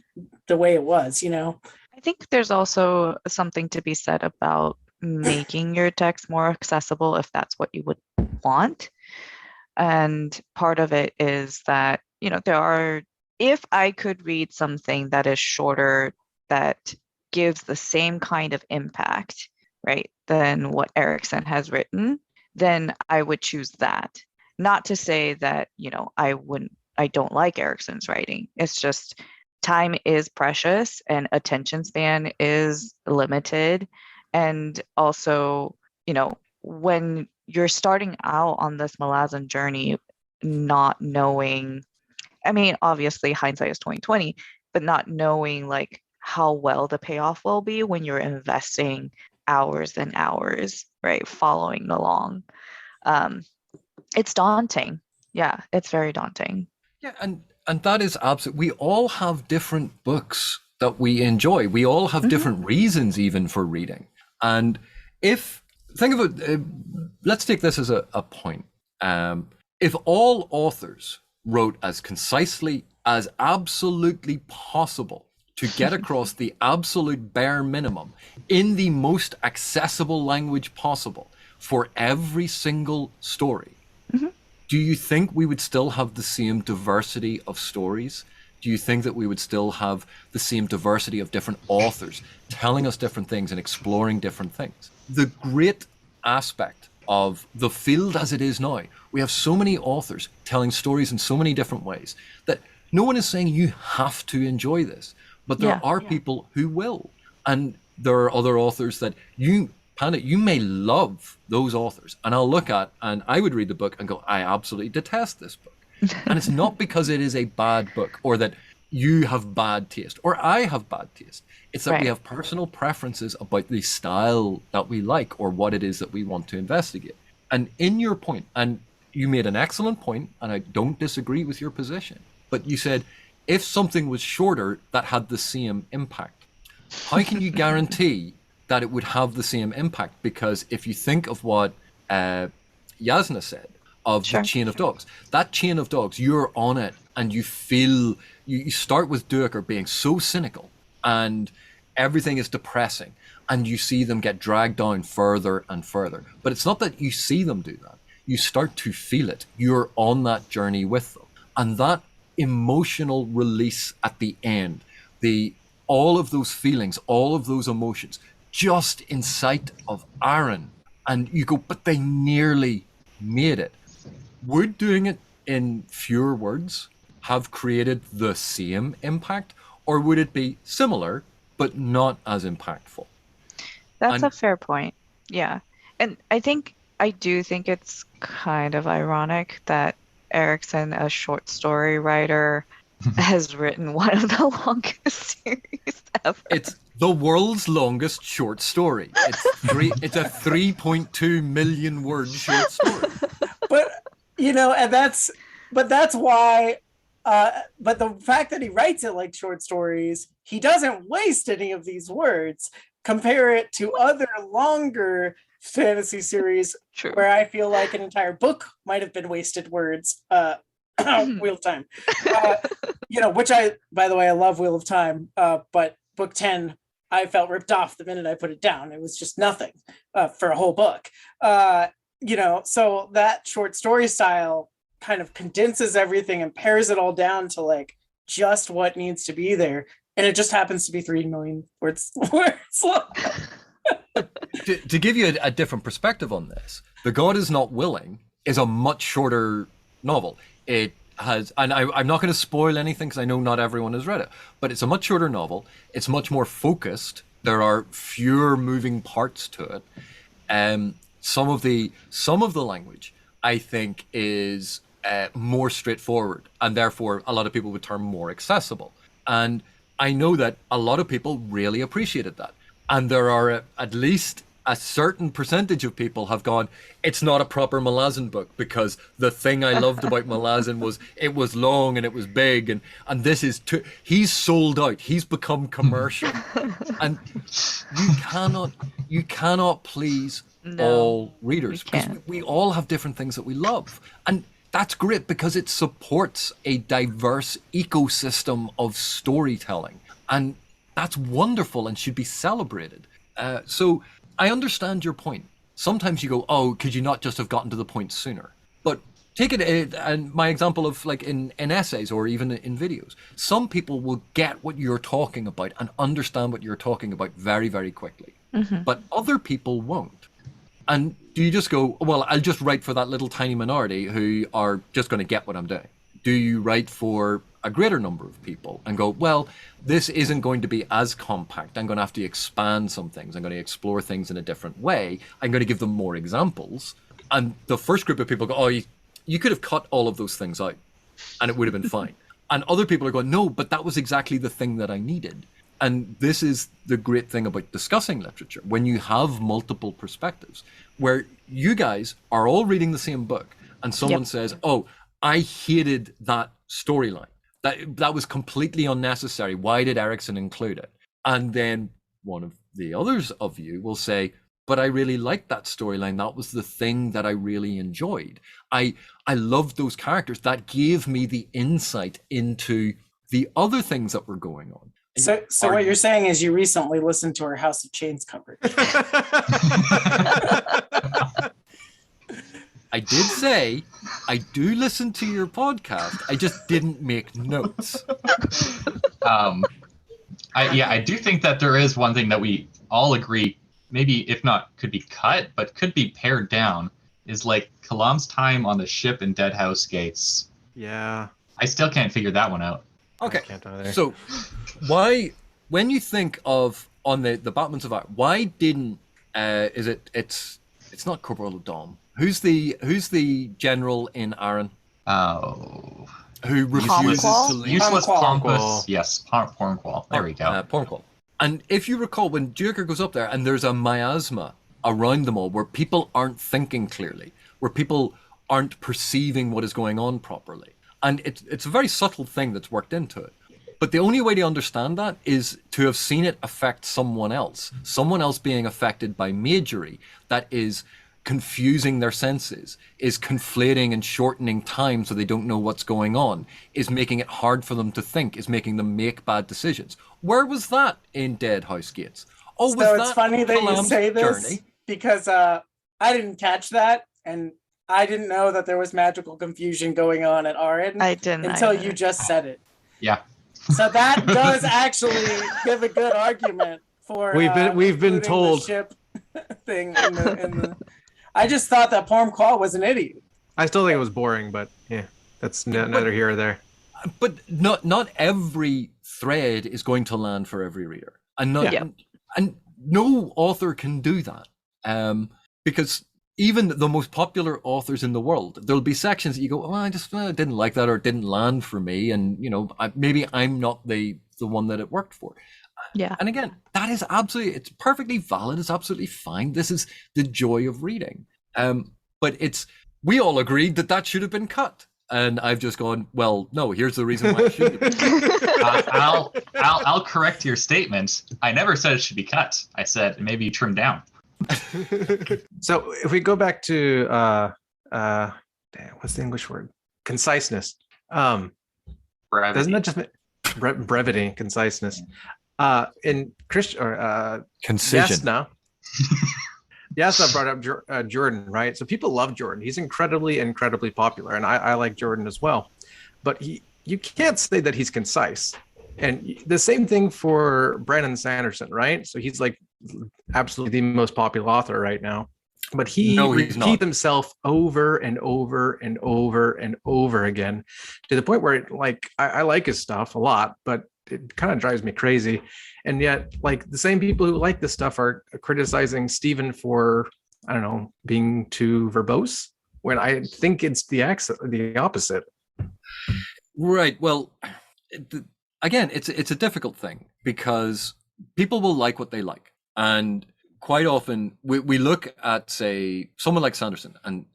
the way it was, I think there's also something to be said about making your text more accessible if that's what you would want. And part of it is that, if I could read something that is shorter, that gives the same kind of impact, right, than what Erickson has written, then I would choose that. Not to say that, I don't like Erickson's writing. It's just time is precious and attention span is limited. And also, when you're starting out on this Malazan journey, not knowing, I mean, obviously hindsight is 2020, but not knowing like how well the payoff will be when you're investing hours and hours, right? Following along. It's daunting. Yeah, it's very daunting. Yeah, and that is absolute. We all have different books that we enjoy. We all have different reasons even for reading. And think of it, let's take this as a point. If all authors wrote as concisely as absolutely possible to get across the absolute bare minimum in the most accessible language possible for every single story, do you think we would still have the same diversity of stories? Do you think that we would still have the same diversity of different authors telling us different things and exploring different things? The great aspect of the field as it is now, we have so many authors telling stories in so many different ways that no one is saying you have to enjoy this, but there are people who will. And there are other authors that Panda, you may love those authors, and I'll look at, and I would read the book and go, I absolutely detest this book. And it's not because it is a bad book or that you have bad taste or I have bad taste. It's that we have personal preferences about the style that we like or what it is that we want to investigate. And in your point, and you made an excellent point, and I don't disagree with your position, but you said if something was shorter that had the same impact, how can you guarantee that it would have the same impact? Because if you think of what Yasna said of the chain of dogs, that chain of dogs, you're on it and you feel, you start with Duiker being so cynical and everything is depressing and you see them get dragged down further and further. But it's not that you see them do that. You start to feel it. You're on that journey with them. And that emotional release at the end, all of those feelings, all of those emotions, just in sight of Aaron, and you go, but they nearly made it. Would doing it in fewer words have created the same impact, or would it be similar but not as impactful? That's a fair point. Yeah. And I do think it's kind of ironic that Erikson, a short story writer, has written one of the longest series ever. It's the world's longest short story. It's a 3.2 million word short story. But that's why. But the fact that he writes it like short stories, he doesn't waste any of these words. Compare it to other longer fantasy series where I feel like an entire book might have been wasted words. Wheel of Time, which by the way, I love Wheel of Time, but book 10, I felt ripped off the minute I put it down. It was just nothing for a whole book. So that short story style kind of condenses everything and pares it all down to like just what needs to be there. And it just happens to be 3 million words long. To give you a different perspective on this, The God Is Not Willing is a much shorter novel. It has, and I'm not going to spoil anything because I know not everyone has read it, but it's a much shorter novel. It's much more focused. There are fewer moving parts to it. Some of the language, I think, is more straightforward, and therefore a lot of people would term more accessible. And I know that a lot of people really appreciated that. And there are at least a certain percentage of people have gone, it's not a proper Malazan book because the thing I loved about Malazan was it was long and it was big, and this is too, he's sold out, he's become commercial. And you cannot please all readers because we all have different things that we love. And that's great because it supports a diverse ecosystem of storytelling. And that's wonderful and should be celebrated. So I understand your point. Sometimes you go, oh, could you not just have gotten to the point sooner? But take it, and my example of like in essays or even in videos, some people will get what you're talking about and understand what you're talking about very, very quickly. Mm-hmm. But other people won't. And do you just go, well, I'll just write for that little tiny minority who are just going to get what I'm doing? Do you write for a greater number of people and go, well, this isn't going to be as compact. I'm going to have to expand some things. I'm going to explore things in a different way. I'm going to give them more examples. And the first group of people go, oh, you could have cut all of those things out and it would have been fine. And other people are going, no, but that was exactly the thing that I needed. And this is the great thing about discussing literature, when you have multiple perspectives, where you guys are all reading the same book and someone says, oh, I hated that storyline. That was completely unnecessary. Why did Erikson include it? And then one of the others of you will say, but I really liked that storyline. That was the thing that I really enjoyed. I loved those characters. That gave me the insight into the other things that were going on. So what you're saying is you recently listened to our House of Chains coverage. I did say I do listen to your podcast. I just didn't make notes. I do think that there is one thing that we all agree, maybe if not could be cut, but could be pared down, is like Kalam's time on the ship in Deadhouse Gates. Yeah. I still can't figure that one out. Okay, can't either. so why, when you think of on the Batmans of Art, why didn't it's not Corporal Dom? Who's the general in Aaron? Oh, Who refuses to leave? Useless Pornqual. Pompous. Yes, Pornqual. There we go. Pornqual. And if you recall, when Joker goes up there and there's a miasma around them all, where people aren't thinking clearly, where people aren't perceiving what is going on properly, and it's a very subtle thing that's worked into it. But the only way to understand that is to have seen it affect someone else being affected by majory, that is confusing their senses, is conflating and shortening time so they don't know what's going on, is making it hard for them to think, is making them make bad decisions. Where was that in Deadhouse Gates? Oh, was So that it's funny that you Kalam's say this journey? because I didn't catch that, and I didn't know that there was magical confusion going on at Aaron I didn't until either. you just said it. Yeah. So that does actually give a good argument for We've been including told. the ship thing in the. I just thought that Pormqual was an idiot. I still think it was boring, but yeah, that's neither here or there. But not every thread is going to land for every reader, and and no author can do that, because even the most popular authors in the world, there'll be sections that you go, oh, I just didn't like that, or it didn't land for me, and maybe I'm not the one that it worked for. Yeah. And again, that is it's perfectly valid. It's absolutely fine. This is the joy of reading. But we all agreed that should have been cut. And I've just gone, well, no, here's the reason why it shouldn't have been. I'll correct your statement. I never said it should be cut. I said maybe trimmed down. So if we go back to what's the English word? Conciseness. Brevity. Doesn't that just mean brevity, conciseness? In Christian or Concision. Yasna brought up Jordan, right? So people love Jordan. He's incredibly popular, and I like Jordan as well. But you can't say that he's concise. And the same thing for Brandon Sanderson, right? So he's like absolutely the most popular author right now. But he repeats himself over and over and over and over again, to the point where I like his stuff a lot, but it kind of drives me crazy. And yet, the same people who like this stuff are criticizing Stephen for, I don't know, being too verbose, when I think it's the opposite. Right. Well, again, it's a difficult thing, because people will like what they like. And quite often we look at, say, someone like Sanderson, and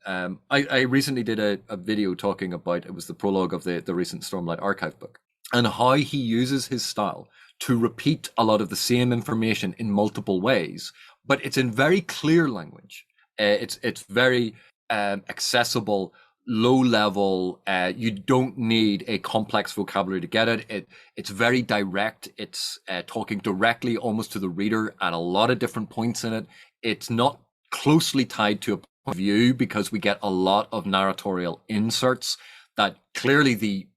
I recently did a video talking about, it was the prologue of the recent Stormlight Archive book, and how he uses his style to repeat a lot of the same information in multiple ways, but it's in very clear language. It's very accessible, low level. You don't need a complex vocabulary to get it. It's very direct. It's talking directly almost to the reader at a lot of different points in it. It's not closely tied to a point of view, because we get a lot of narratorial inserts that clearly the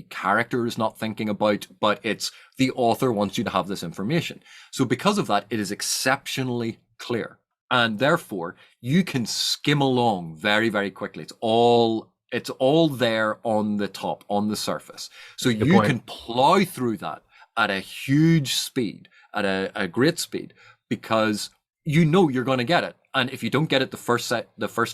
character is not thinking about, but it's the author wants you to have this information. So because of that, it is exceptionally clear. And therefore, you can skim along very, very quickly. It's all there on the top, on the surface. So Good you point. can plow through that at a huge speed, at a great speed, because you know you're going to get it. And if you don't get it the first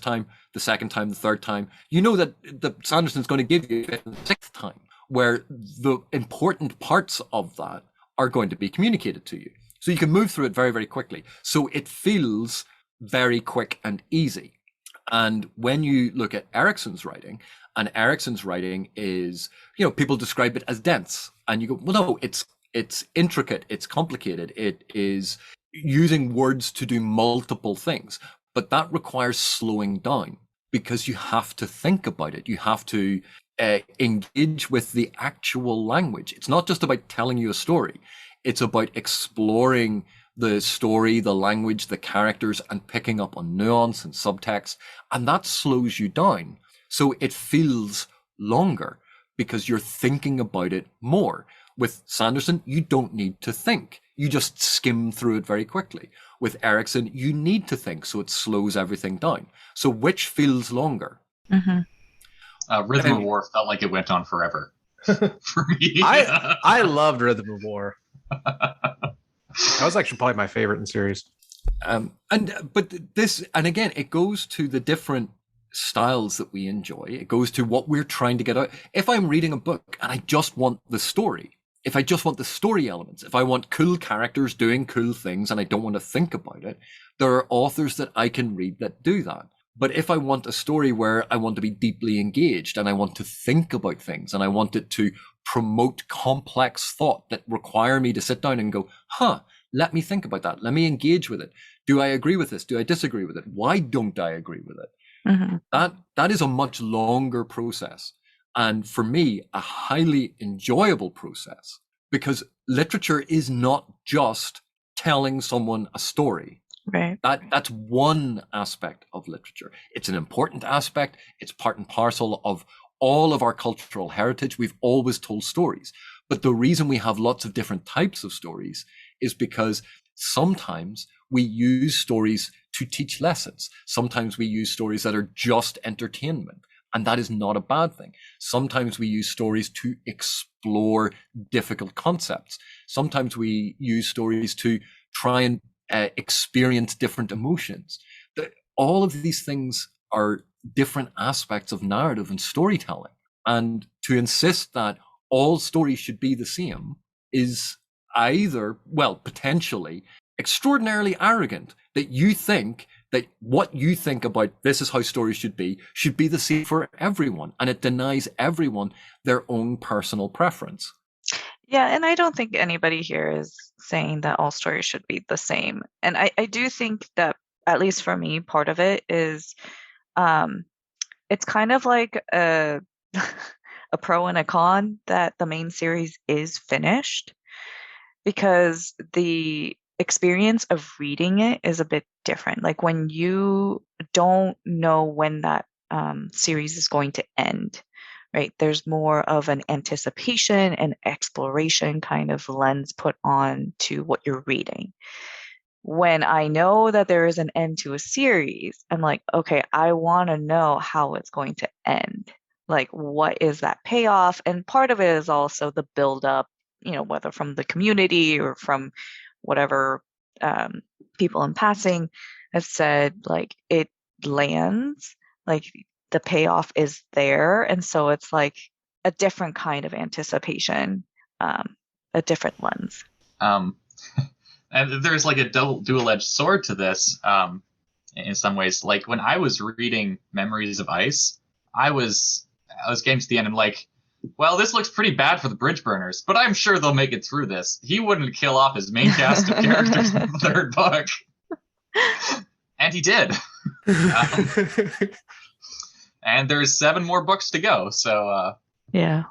time, the second time, the third time, you know that Sanderson's going to give you it the sixth time, where the important parts of that are going to be communicated to you. So you can move through it very, very quickly. So it feels very quick and easy. And when you look at Erikson's writing, and Erikson's writing is, people describe it as dense. And you go, well, no, it's intricate, it's complicated, it is using words to do multiple things. But that requires slowing down, because you have to think about it. You have to engage with the actual language. It's not just about telling you a story. It's about exploring the story, the language, the characters, and picking up on nuance and subtext. And that slows you down. So it feels longer because you're thinking about it more. With Sanderson, you don't need to think. You just skim through it very quickly. With Erikson, you need to think, so it slows everything down. So which feels longer? Mm-hmm. Rhythm of War felt like it went on forever for me. I loved Rhythm of War. That was actually probably my favorite in the series. But again, it goes to the different styles that we enjoy. It goes to what we're trying to get out. If I'm reading a book and I just want the story, if I just want the story elements, if I want cool characters doing cool things and I don't want to think about it, there are authors that I can read that do that. But if I want a story where I want to be deeply engaged and I want to think about things and I want it to promote complex thought that require me to sit down and go, let me think about that. Let me engage with it. Do I agree with this? Do I disagree with it? Why don't I agree with it? Mm-hmm. That is a much longer process. And for me, a highly enjoyable process, because literature is not just telling someone a story. Right. That's one aspect of literature. It's an important aspect. It's part and parcel of all of our cultural heritage. We've always told stories. But the reason we have lots of different types of stories is because sometimes we use stories to teach lessons. Sometimes we use stories that are just entertainment, and that is not a bad thing. Sometimes we use stories to explore difficult concepts. Sometimes we use stories to try and experience different emotions. All of these things are different aspects of narrative and storytelling. And to insist that all stories should be the same is either, potentially extraordinarily arrogant, that you think that what you think about this is how stories should be the same for everyone. And it denies everyone their own personal preference. Yeah, and I don't think anybody here is saying that all stories should be the same. And I do think that, at least for me, part of it is it's kind of like a pro and a con that the main series is finished, because the experience of reading it is a bit different. Like when you don't know when that series is going to end, right? There's more of an anticipation and exploration kind of lens put on to what you're reading. When I know that there is an end to a series, I'm like, okay, I want to know how it's going to end. Like, what is that payoff? And part of it is also the build-up, whether from the community or from whatever people in passing have said, like, it lands, like the payoff is there. And so it's like a different kind of anticipation, a different lens. And there's like a dual-edged sword to this in some ways. Like when I was reading Memories of Ice, I was getting to the end and like, well, this looks pretty bad for the bridge burners, but I'm sure they'll make it through this. He wouldn't kill off his main cast of characters in the third book. And he did. And there's 7 more books to go. So, yeah.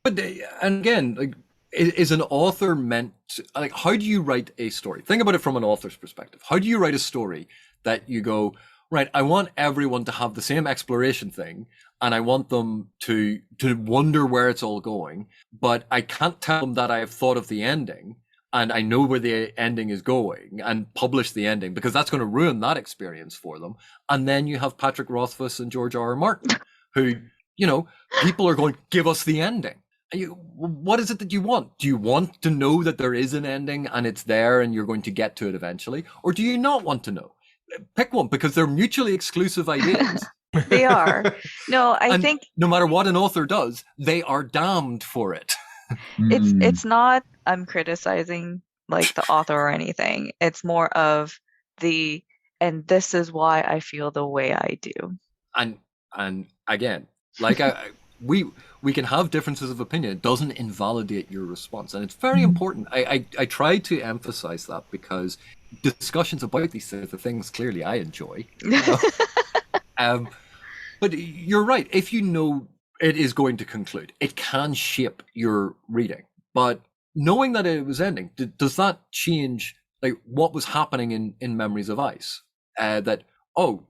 But, and again, like, is an author meant to, like, how do you write a story? Think about it from an author's perspective. How do you write a story that you go, right, I want everyone to have the same exploration thing, and I want them to wonder where it's all going, but I can't tell them that I have thought of the ending, and I know where the ending is going, and publish the ending, because that's going to ruin that experience for them. And then you have Patrick Rothfuss and George R. R. Martin, who, people are going, give us the ending. And what is it that you want? Do you want to know that there is an ending and it's there and you're going to get to it eventually? Or do you not want to know? Pick one, because they're mutually exclusive ideas. They are. No, I think no matter what an author does, they are damned for it. it's not I'm criticizing like the author or anything. It's more of and this is why I feel the way I do. And again, like we can have differences of opinion. It doesn't invalidate your response, and it's very important. I try to emphasize that, because discussions about these sort of things, clearly I enjoy. But you're right. If you know it is going to conclude, it can shape your reading. But knowing that it was ending, does that change like what was happening in Memories of Ice? There's all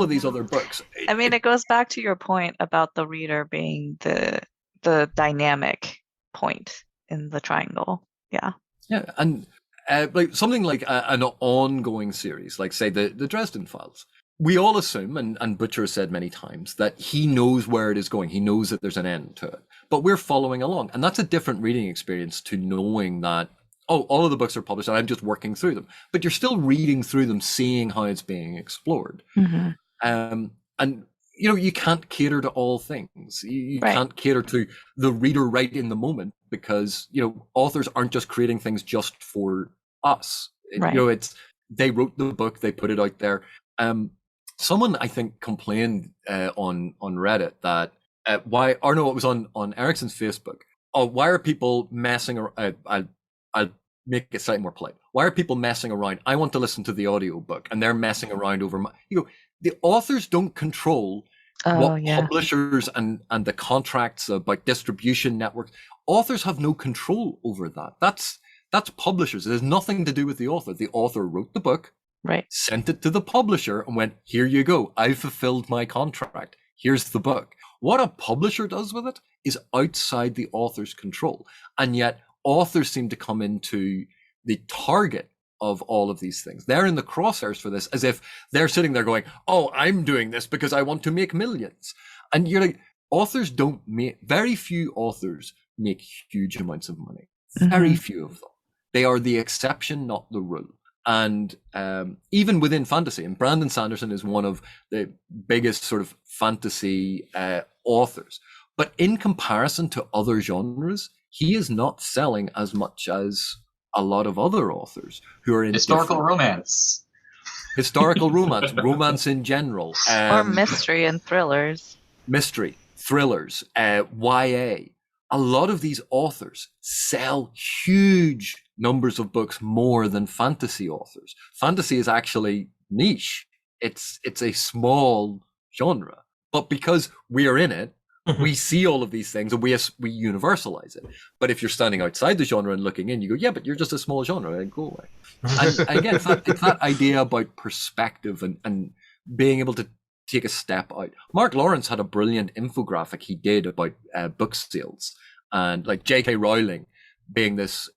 of these other books. I mean, it goes back to your point about the reader being the dynamic point in the triangle. Yeah. Yeah, and like something like an ongoing series, like say the Dresden Files. We all assume, and Butcher has said many times, that he knows where it is going. He knows that there's an end to it. But we're following along. And that's a different reading experience to knowing that, all of the books are published and I'm just working through them. But you're still reading through them, seeing how it's being explored. Mm-hmm. And, you can't cater to all things. You can't cater to the reader right in the moment, because, authors aren't just creating things just for us. Right. They wrote the book, they put it out there. Someone, I think, complained on Reddit that it was on Erickson's Facebook. Oh, why are people messing around? I'll make it slightly more polite. Why are people messing around? I want to listen to the audiobook, and they're messing around over the authors don't control publishers and the contracts about distribution networks. Authors have no control over that. That's publishers. It has nothing to do with the author. The author wrote the book. Right. Sent it to the publisher and went, here you go. I've fulfilled my contract. Here's the book. What a publisher does with it is outside the author's control. And yet authors seem to come into the target of all of these things. They're in the crosshairs for this, as if they're sitting there going, oh, I'm doing this because I want to make millions. And you're like, very few authors make huge amounts of money. Mm-hmm. Very few of them. They are the exception, not the rule. And even within fantasy, and Brandon Sanderson is one of the biggest sort of fantasy authors, but in comparison to other genres, he is not selling as much as a lot of other authors who are in historical romance, romance in general, or mystery and thrillers. Mystery, thrillers, YA. A lot of these authors sell huge numbers of books more than fantasy authors. Fantasy is actually niche. It's a small genre, but because we are in it, we see all of these things and we universalize it. But if you're standing outside the genre and looking in, you go, yeah, but you're just a small genre, and go away. And again, it's that idea about perspective and being able to take a step out. Mark Lawrence had a brilliant infographic he did about book sales, and like J.K. Rowling being this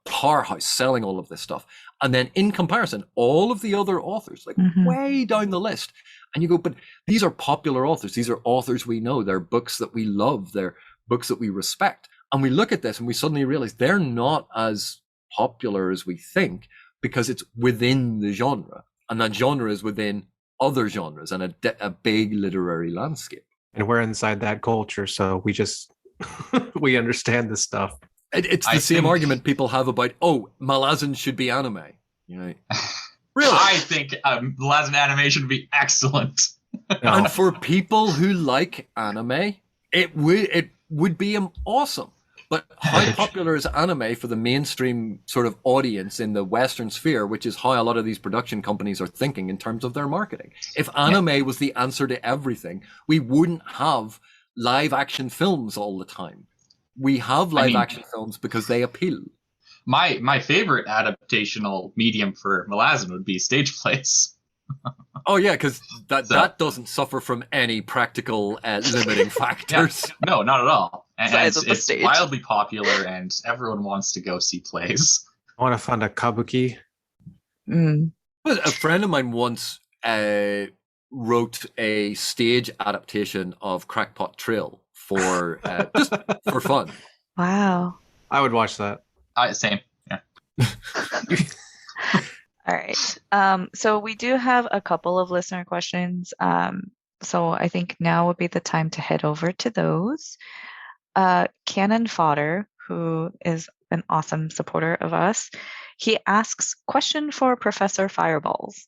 powerhouse selling all of this stuff. And then in comparison, all of the other authors, like way down the list. And you go, but these are popular authors. These are authors we know. They're books that we love. They're books that we respect. And we look at this and we suddenly realize they're not as popular as we think, because it's within the genre. And that genre is within other genres and a big literary landscape. And we're inside that culture, so we just we understand this stuff. It's the same argument people have about, Malazan should be anime. Really? I think Malazan animation would be excellent. No. And for people who like anime, it would be awesome. But how popular is anime for the mainstream sort of audience in the Western sphere, which is how a lot of these production companies are thinking in terms of their marketing? If anime was the answer to everything, we wouldn't have live action films all the time. We have live action films because they appeal. My favorite adaptational medium for Malazan would be stage plays. Oh yeah, because that doesn't suffer from any practical limiting factors. Yeah. No, not at all. And it's wildly popular, and everyone wants to go see plays. I want to find a kabuki. Mm. A friend of mine once wrote a stage adaptation of Crackpot Trail for just for fun. Wow. I would watch that. Same. Yeah. All right. So we do have a couple of listener questions. So I think now would be the time to head over to those. Cannon Fodder, who is an awesome supporter of us, he asks, question for Professor Fireballs.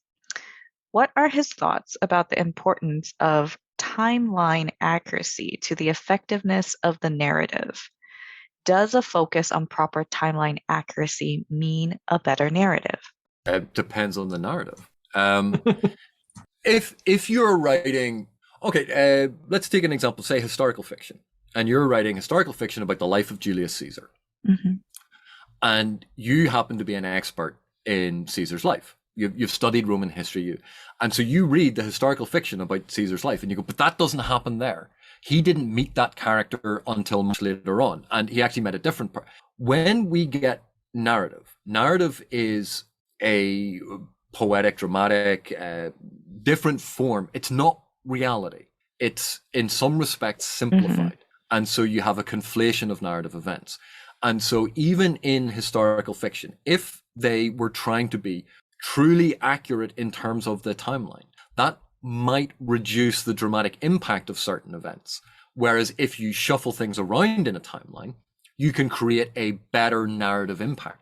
What are his thoughts about the importance of timeline accuracy to the effectiveness of the narrative? Does a focus on proper timeline accuracy mean a better narrative? It depends on the narrative. If you're writing, okay, let's take an example, say historical fiction, and you're writing historical fiction about the life of Julius Caesar, and you happen to be an expert in Caesar's life. You've studied Roman history, and so you read the historical fiction about Caesar's life, and you go, but that doesn't happen there. He didn't meet that character until much later on, and he actually met a different part. When we get narrative is a poetic, dramatic, different form. It's not reality. It's in some respects simplified. And so you have a conflation of narrative events. And so even in historical fiction, if they were trying to be truly accurate in terms of the timeline, that might reduce the dramatic impact of certain events. Whereas if you shuffle things around in a timeline, you can create a better narrative impact.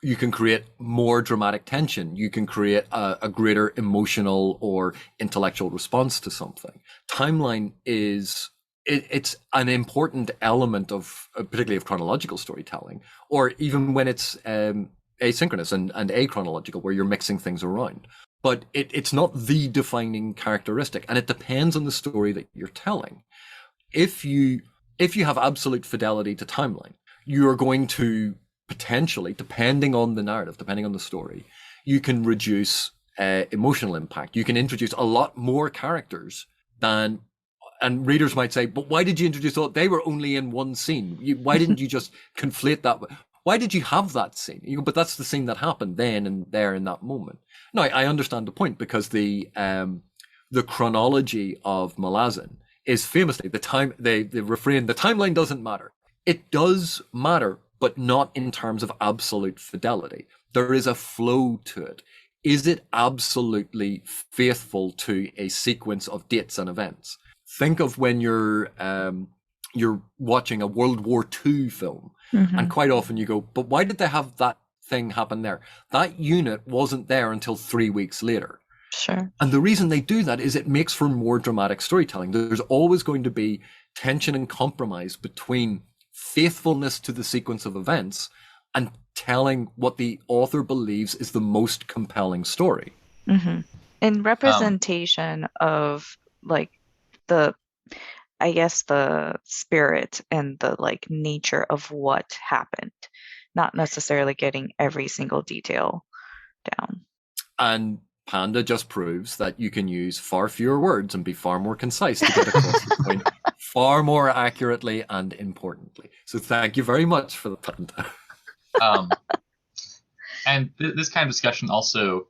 You can create more dramatic tension. You can create a greater emotional or intellectual response to something. Timeline is, it's an important element of, particularly of chronological storytelling, or even when it's asynchronous and achronological, where you're mixing things around. But it's not the defining characteristic, and it depends on the story that you're telling. If you have absolute fidelity to timeline, you are going to potentially, depending on the narrative, depending on the story, you can reduce emotional impact. You can introduce a lot more characters than, and readers might say, but why did you introduce all? They were only in one scene. Why didn't you just conflate that? Why did you have that scene? You go, but that's the scene that happened then and there in that moment. No, I understand the point, because the chronology of Malazan is famously the refrain, the timeline doesn't matter. It does matter, but not in terms of absolute fidelity. There is a flow to it. Is it absolutely faithful to a sequence of dates and events? Think of when you're watching a World War II film, and quite often you go, but why did they have that thing happen there? That unit wasn't there until 3 weeks later. Sure. And the reason they do that is it makes for more dramatic storytelling. There's always going to be tension and compromise between faithfulness to the sequence of events and telling what the author believes is the most compelling story. In representation of like the, I guess, the spirit and the like nature of what happened, not necessarily getting every single detail down. And Panda just proves that you can use far fewer words and be far more concise to get across the point far more accurately and importantly. So thank you very much for the Panda. And this kind of discussion also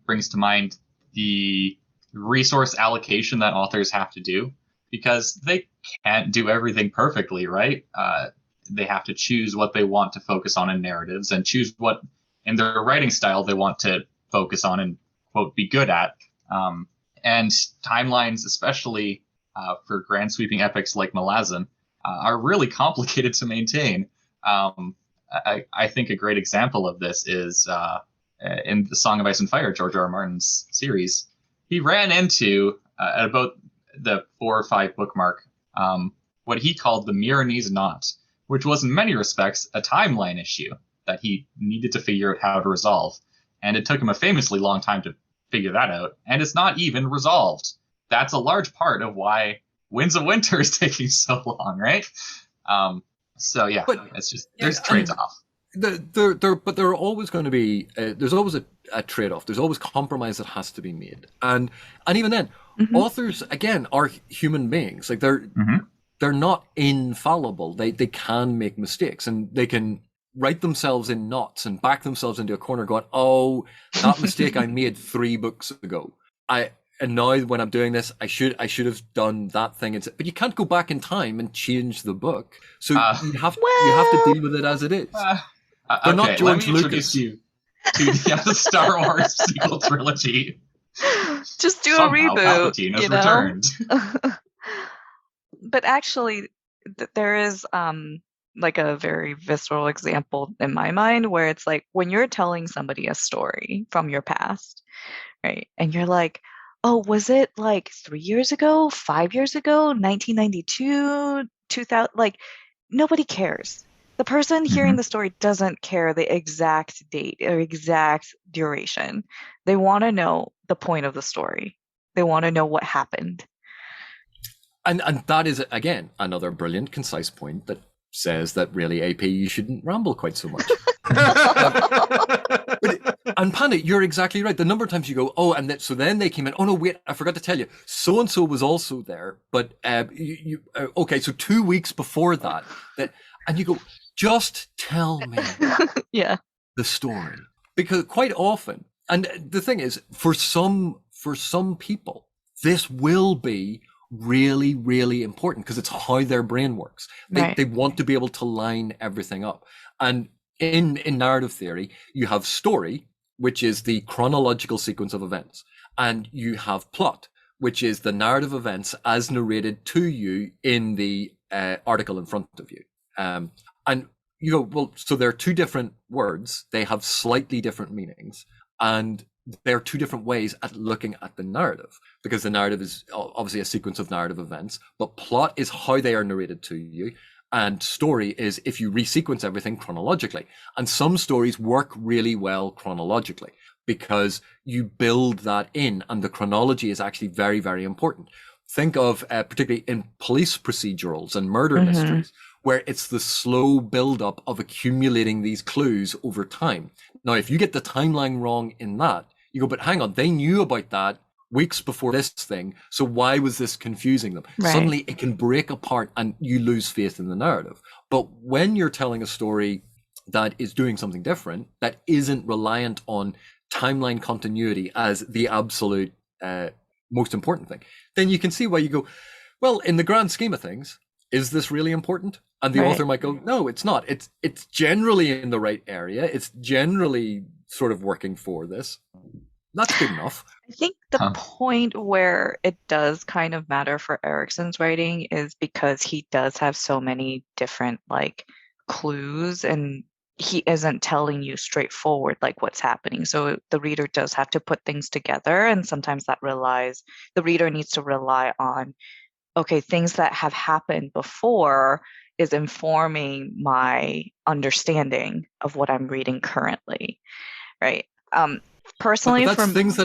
brings to mind the resource allocation that authors have to do, because they can't do everything perfectly, right? They have to choose what they want to focus on in narratives and choose what in their writing style they want to focus on and, quote, be good at. And timelines, especially for grand sweeping epics like Malazan, are really complicated to maintain. I think a great example of this is in the Song of Ice and Fire, George R. R. Martin's series. He ran into, at about the 4 or 5 book mark, what he called the Milanese knot, which was in many respects a timeline issue that he needed to figure out how to resolve. And it took him a famously long time to figure that out, and it's not even resolved. That's a large part of why Winds of Winter is taking so long, right? So yeah, but it's just there's trades-off. But there are always going to be there's always a trade-off. There's always compromise that has to be made, and even then, authors again are human beings. Like they're not infallible. They can make mistakes, and they can write themselves in knots and back themselves into a corner going, oh, that mistake I made 3 books ago. And now when I'm doing this, I should have done that thing. But you can't go back in time and change the book. So you have to deal with it as it is. They're not George let me introduce you to the Star Wars sequel trilogy. Just do Somehow a reboot. Palpatine has returned. But actually, there is like a very visceral example in my mind where it's like when you're telling somebody a story from your past, right? And you're like, oh, was it like 3 years ago, 5 years ago, 1992, 2000? Like, nobody cares. The person hearing the story doesn't care the exact date or exact duration. They want to know the point of the story. They want to know what happened. And that is, again, another brilliant, concise point that says that really, AP, you shouldn't ramble quite so much. And Panda, you're exactly right. The number of times you go, oh, and so then they came in. Oh no, wait, I forgot to tell you. So and so was also there, but okay, so 2 weeks before that, and you go, just tell me, the story, because quite often, and the thing is, for some people, this will be really, really important because it's how their brain works. They want to be able to line everything up. And in narrative theory, you have story, which is the chronological sequence of events, and you have plot, which is the narrative events as narrated to you in the article in front of you. And you go, well, so there are 2 different words. They have slightly different meanings, and there are 2 different ways at looking at the narrative, because the narrative is obviously a sequence of narrative events, but plot is how they are narrated to you, and story is if you resequence everything chronologically. And some stories work really well chronologically because you build that in, and the chronology is actually very, very important. Think of particularly in police procedurals and murder mysteries, where it's the slow build-up of accumulating these clues over time. Now, if you get the timeline wrong in that, you go, but hang on, they knew about that weeks before this thing, so why was this confusing them? Right. Suddenly it can break apart and you lose faith in the narrative. But when you're telling a story that is doing something different, that isn't reliant on timeline continuity as the absolute most important thing, then you can see why you go, well, in the grand scheme of things, is this really important? And the author might go, no, it's not. It's generally in the right area. It's generally sort of working for this. That's good enough. I think the point where it does kind of matter for Erickson's writing is because he does have so many different like clues, and he isn't telling you straightforward like what's happening. So the reader does have to put things together, and sometimes the reader needs to rely on, okay, things that have happened before is informing my understanding of what I'm reading currently, right? Personally, that's things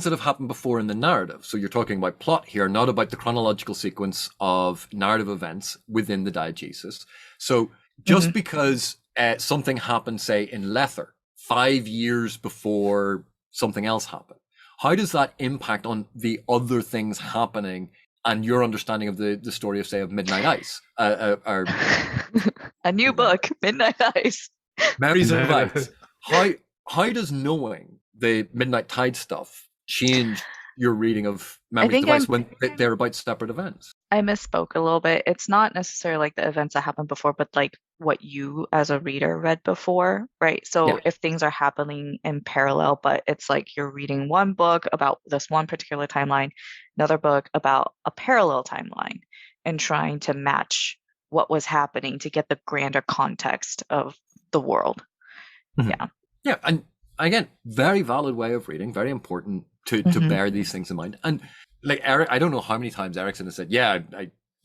that have happened before in the narrative. So you're talking about plot here, not about the chronological sequence of narrative events within the diegesis. So just because something happened, say, in Lether 5 years before something else happened, how does that impact on the other things happening and your understanding of the story of, say, of Midnight Ice? A new book, Midnight Ice. Memories of Ice. How does knowing the Midnight Tide stuff change your reading of Memories of Ice when they're about separate events? I misspoke a little bit. It's not necessarily like the events that happened before, but like what you as a reader read before, right? So if things are happening in parallel, but it's like you're reading one book about this one particular timeline, another book about a parallel timeline, and trying to match what was happening to get the grander context of the world. Yeah, and again, very valid way of reading, very important to bear these things in mind. And like Eric, I don't know how many times Erickson has said, yeah,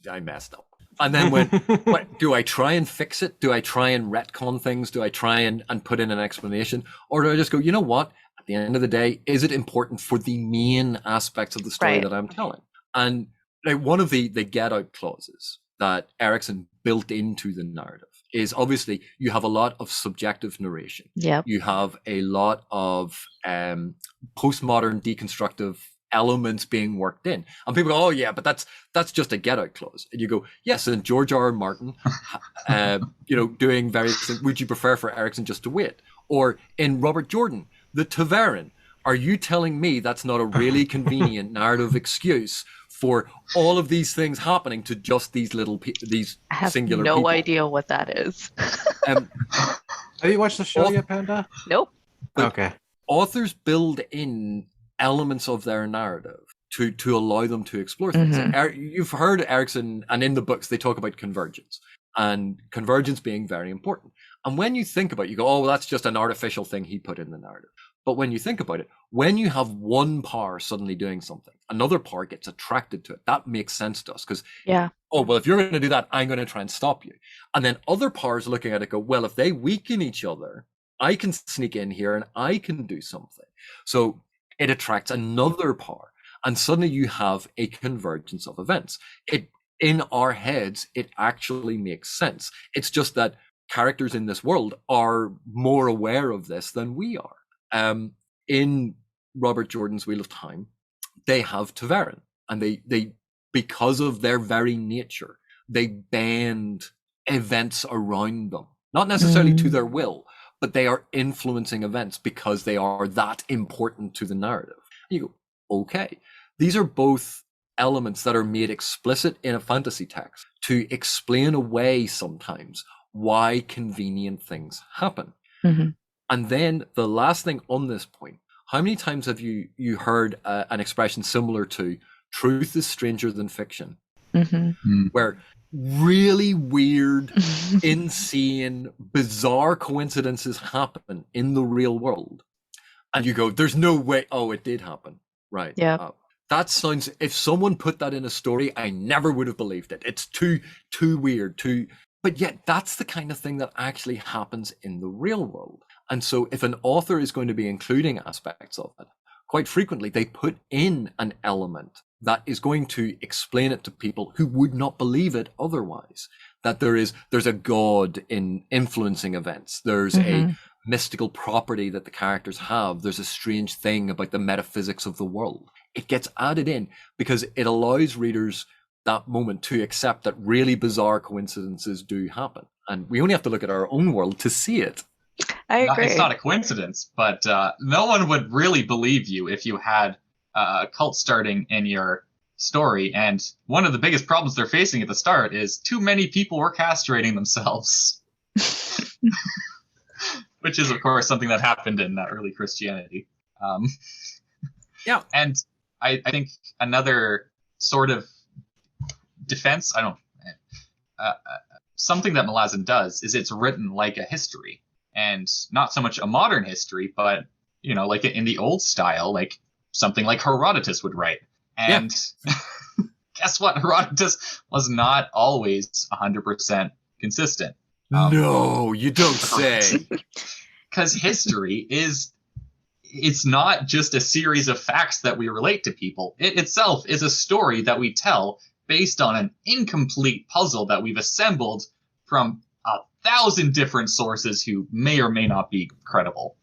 I messed up. And then what, do I try and fix it? Do I try and retcon things? Do I try and put in an explanation? Or do I just go, you know what? At the end of the day, is it important for the main aspects of the story that I'm telling? And like one of the get out clauses that Erickson built into the narrative is obviously you have a lot of subjective narration. Yep. You have a lot of postmodern deconstructive elements being worked in. And people go, oh yeah, but that's just a get out clause. And you go, yes, and George R. R. Martin, doing various things. Would you prefer for Erikson just to wait? Or in Robert Jordan, the Tavarin, are you telling me that's not a really convenient narrative excuse for all of these things happening to just these these I have singular no people? idea what that is. Have you watched the show yet, Panda? Nope. Okay. Authors build in elements of their narrative to allow them to explore things. You've heard Erikson, and in the books they talk about convergence, and convergence being very important. And when you think about it, you go, oh, well, that's just an artificial thing he put in the narrative. But when you think about it, when you have one power suddenly doing something, another power gets attracted to it. That makes sense to us because, oh, well, if you're going to do that, I'm going to try and stop you. And then other powers looking at it go, well, if they weaken each other, I can sneak in here and I can do something. So it attracts another power. And suddenly you have a convergence of events. In our heads, it actually makes sense. It's just that characters in this world are more aware of this than we are. In Robert Jordan's Wheel of Time, they have Tavarin, and they because of their very nature, they bend events around them, not necessarily to their will, but they are influencing events because they are that important to the narrative. You go, okay, these are both elements that are made explicit in a fantasy text to explain away sometimes why convenient things happen. And then the last thing on this point, how many times have you heard an expression similar to truth is stranger than fiction, where really weird, insane, bizarre coincidences happen in the real world, and you go, there's no way, oh, it did happen, right? Yeah. That sounds, if someone put that in a story, I never would have believed it. It's too weird, but yet that's the kind of thing that actually happens in the real world. And so if an author is going to be including aspects of it, quite frequently they put in an element that is going to explain it to people who would not believe it otherwise. That there's a god in influencing events. There's a mystical property that the characters have. There's a strange thing about the metaphysics of the world. It gets added in because it allows readers that moment to accept that really bizarre coincidences do happen. And we only have to look at our own world to see it. I agree. It's not a coincidence, but no one would really believe you if you had a cult starting in your story. And one of the biggest problems they're facing at the start is too many people were castrating themselves. Which is, of course, something that happened in early Christianity. And I think another sort of defense, something that Malazan does is it's written like a history. And not so much a modern history, but, like in the old style, like something like Herodotus would write. And guess what? Herodotus was not always 100% consistent. No, you don't say. Because history it's not just a series of facts that we relate to people. It itself is a story that we tell based on an incomplete puzzle that we've assembled from 1,000 different sources who may or may not be credible.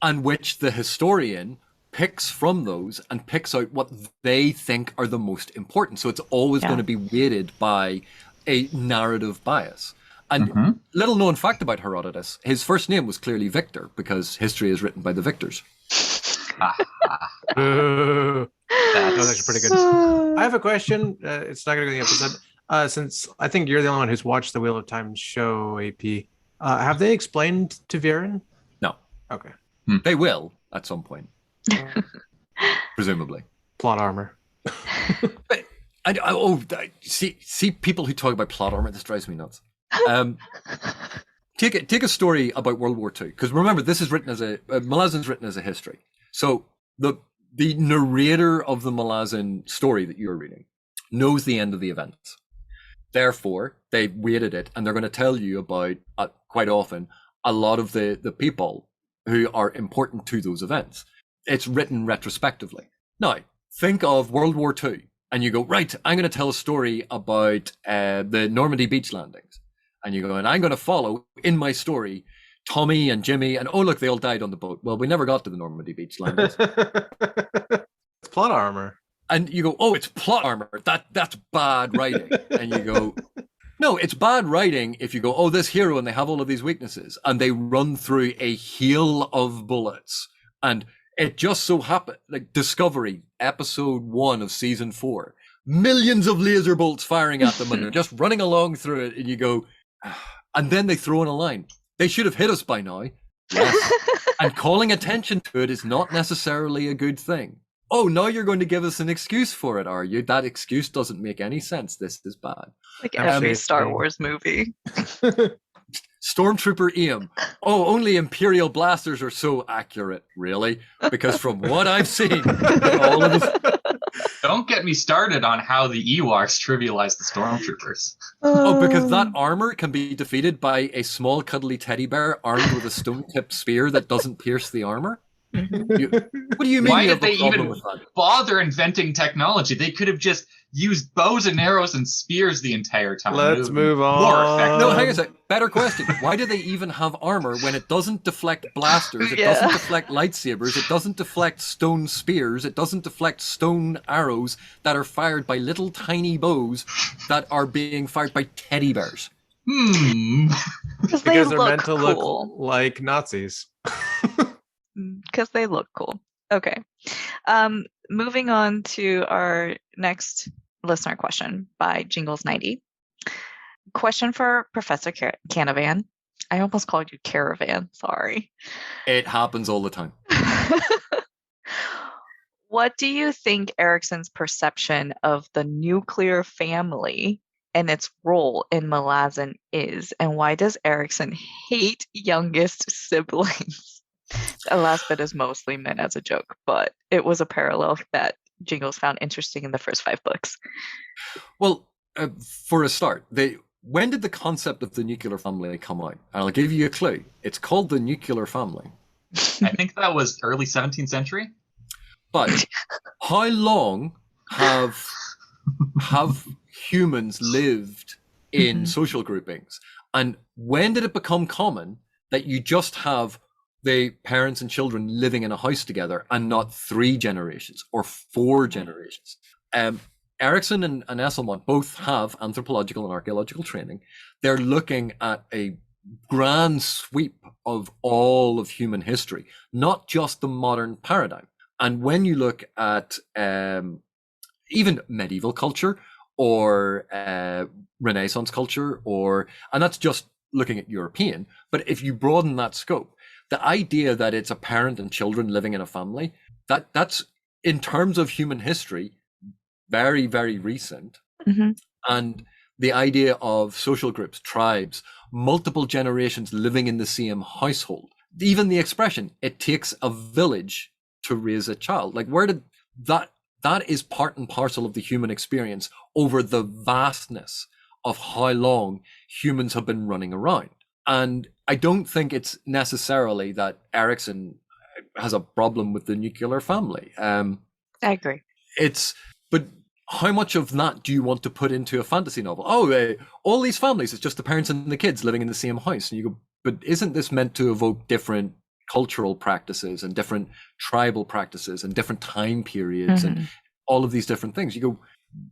And which the historian picks from those and picks out what they think are the most important. So it's always going to be weighted by a narrative bias. And little known fact about Herodotus, his first name was clearly Victor because history is written by the victors. That's actually pretty good. I have a question. It's not going to go in the episode. Since I think you're the only one who's watched the Wheel of Time show, AP, have they explained Tavarin? No. Okay. They will at some point. Presumably. Plot armor. But see people who talk about plot armor, this drives me nuts. Take a story about World War II, because remember, this is written as Malazan's written as a history. So the narrator of the Malazan story that you're reading knows the end of the events. Therefore, they weighted it, and they're going to tell you about, quite often, a lot of the people who are important to those events. It's written retrospectively. Now, think of World War II, and you go, right, I'm going to tell a story about the Normandy beach landings. And you go, and I'm going to follow, in my story, Tommy and Jimmy, and oh, look, they all died on the boat. Well, we never got to the Normandy beach landings. It's plot armor. And you go, oh, it's plot armor. That's bad writing. And you go, no, it's bad writing if you go, oh, this hero and they have all of these weaknesses and they run through a hail of bullets. And it just so happened, like Discovery, episode 1 of season 4, millions of laser bolts firing at them and they're just running along through it. And you go, and then they throw in a line. They should have hit us by now. Yes. And calling attention to it is not necessarily a good thing. Oh, now you're going to give us an excuse for it, are you? That excuse doesn't make any sense. This is bad. Like every Star Wars movie. Stormtrooper aim. Oh, only Imperial blasters are so accurate. Really? Because from what I've seen, all of the... Don't get me started on how the Ewoks trivialize the Stormtroopers. Oh, because that armor can be defeated by a small cuddly teddy bear armed with a stone-tipped spear that doesn't pierce the armor? What do you mean? Why you did have they a problem even with that? bother inventing technology? They could have just used bows and arrows and spears the entire time. Let's move More on. effective. No, hang on a sec. Better question. Why do they even have armor when it doesn't deflect blasters, it doesn't deflect lightsabers, it doesn't deflect stone spears, it doesn't deflect stone arrows that are fired by little tiny bows that are being fired by teddy bears? Because they Because they're look meant to cool. look like Nazis. Because they look cool. Okay. Moving on to our next listener question by Jingles90. Question for Professor Canavan. I almost called you Caravan. Sorry. It happens all the time. What do you think Erickson's perception of the nuclear family and its role in Malazan is? And why does Erickson hate youngest siblings? The last bit is mostly meant as a joke, but it was a parallel that Jingles found interesting in the first 5 books. Well, for a start, when did the concept of the nuclear family come out? And I'll give you a clue. It's called the nuclear family. I think that was early 17th century. But how long have humans lived in social groupings? And when did it become common that you just have the parents and children living in a house together and not 3 generations or 4 generations? Erickson and Esselmont both have anthropological and archaeological training. They're looking at a grand sweep of all of human history, not just the modern paradigm. And when you look at even medieval culture or Renaissance culture, and that's just looking at European, but if you broaden that scope, the idea that it's a parent and children living in a family, that's in terms of human history, very, very recent. And the idea of social groups, tribes, multiple generations living in the same household, even the expression, it takes a village to raise a child. Like, where did that is part and parcel of the human experience over the vastness of how long humans have been running around. And I don't think it's necessarily that Erickson has a problem with the nuclear family. I agree. But how much of that do you want to put into a fantasy novel? Oh, all these families, it's just the parents and the kids living in the same house. And you go, but isn't this meant to evoke different cultural practices and different tribal practices and different time periods and all of these different things? You go,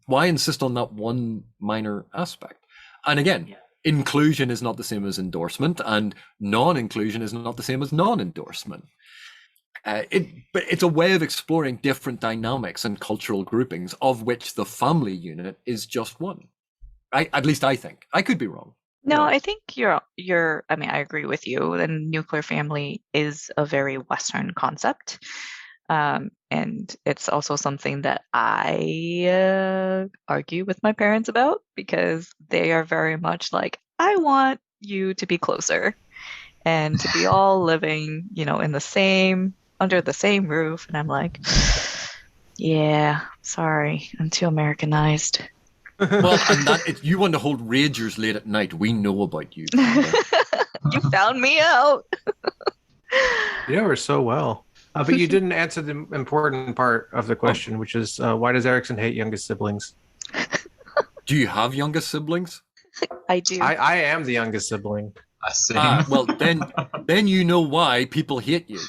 why insist on that one minor aspect? And again, inclusion is not the same as endorsement, and non-inclusion is not the same as non-endorsement. But it's a way of exploring different dynamics and cultural groupings, of which the family unit is just one. At least I think. I could be wrong. No, I think you're. I mean, I agree with you. The nuclear family is a very Western concept, and it's also something that I argue with my parents about, because they are very much like, I want you to be closer and to be all living, in the same, under the same roof. And I'm like, yeah, sorry, I'm too Americanized. Well, and you want to hold ragers late at night. We know about you. You found me out. Yeah, we're so well. But you didn't answer the important part of the question, which is why does Erickson hate youngest siblings? Do you have youngest siblings? I do. I am the youngest sibling. Well, then you know why people hate you.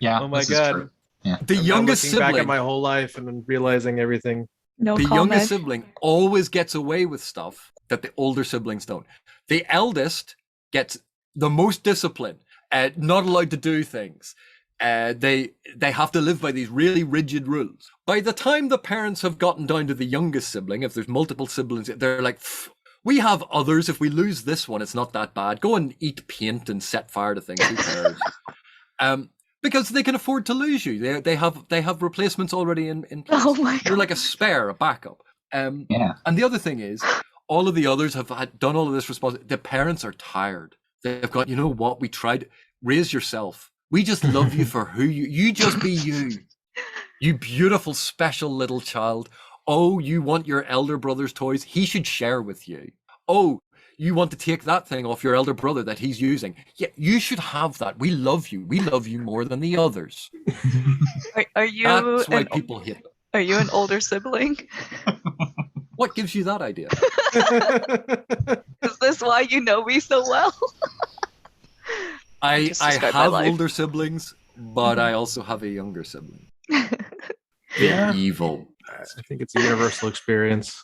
Yeah. Oh my this is God. true. Yeah. The I'm now youngest looking back at sibling, my whole life and then realizing everything. No the comment. youngest sibling always gets away with stuff that the older siblings don't. The eldest gets the most discipline, not allowed to do things. They have to live by these really rigid rules. By the time the parents have gotten down to the youngest sibling, if there's multiple siblings, they're like, we have others. If we lose this one, it's not that bad. Go and eat paint and set fire to things. Who cares? Because they can afford to lose you. They have replacements already in place. Oh my You're God. like a spare, a backup. Yeah. And the other thing is, all of the others have done all of this responsibility. The parents are tired. They've got, you know what? We tried. Raise yourself. We just love you for who you just be you. You beautiful, special little child. Oh, you want your elder brother's toys? He should share with you. Oh, you want to take that thing off your elder brother that he's using? Yeah, you should have that. We love you. We love you more than the others. Are you That's why an, people hate them. are you an older sibling? What gives you that idea? Is this why you know me so well? I Just describe my have life. older siblings, but I also have a younger sibling. Yeah. Evil. I think it's a universal experience.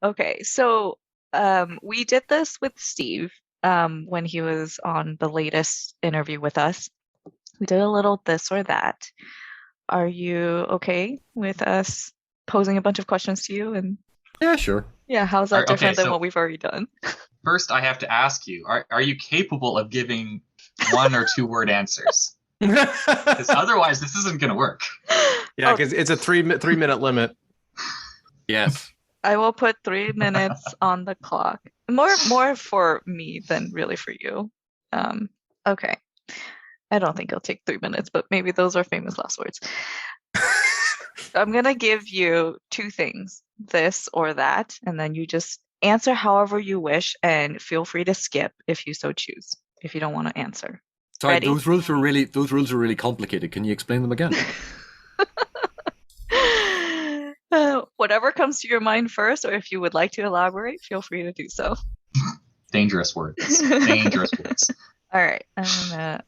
Okay, so we did this with Steve when he was on the latest interview with us. We did a little this or that. Are you okay with us posing a bunch of questions to you? And Yeah, sure. yeah, how's that Okay, different than so- what we've already done? First, I have to ask you: Are you capable of giving 1 or 2 word answers? Because otherwise, this isn't going to work. Yeah, Oh. because it's a 3-minute limit. Yes. I will put 3 minutes on the clock. More for me than really for you. Okay. I don't think it'll take 3 minutes, but maybe those are famous last words. I'm gonna give you 2 things, this or that, and then you just answer however you wish, and feel free to skip if you so choose, if you don't want to answer. Sorry, Ready? those rules are really complicated. Can you explain them again? Whatever comes to your mind first, or if you would like to elaborate, feel free to do so. Dangerous words. Dangerous words. All right, I'm gonna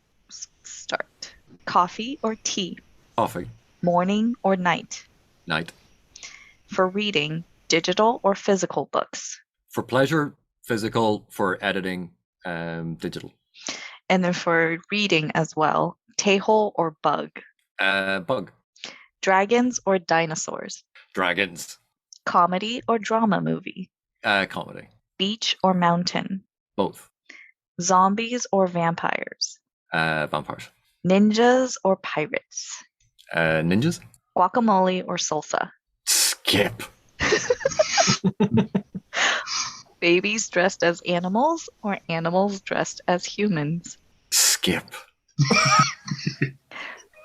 start. Coffee or tea? Coffee. Morning or night? Night. For reading, digital or physical books? For pleasure, physical. For editing, digital. And then for reading as well, Tahole or bug? Bug. Dragons or dinosaurs? Dragons. Comedy or drama movie? Comedy. Beach or mountain? Both. Zombies or vampires? Vampires. Ninjas or pirates? Ninjas. Guacamole or salsa? Skip. Babies dressed as animals or animals dressed as humans? Skip.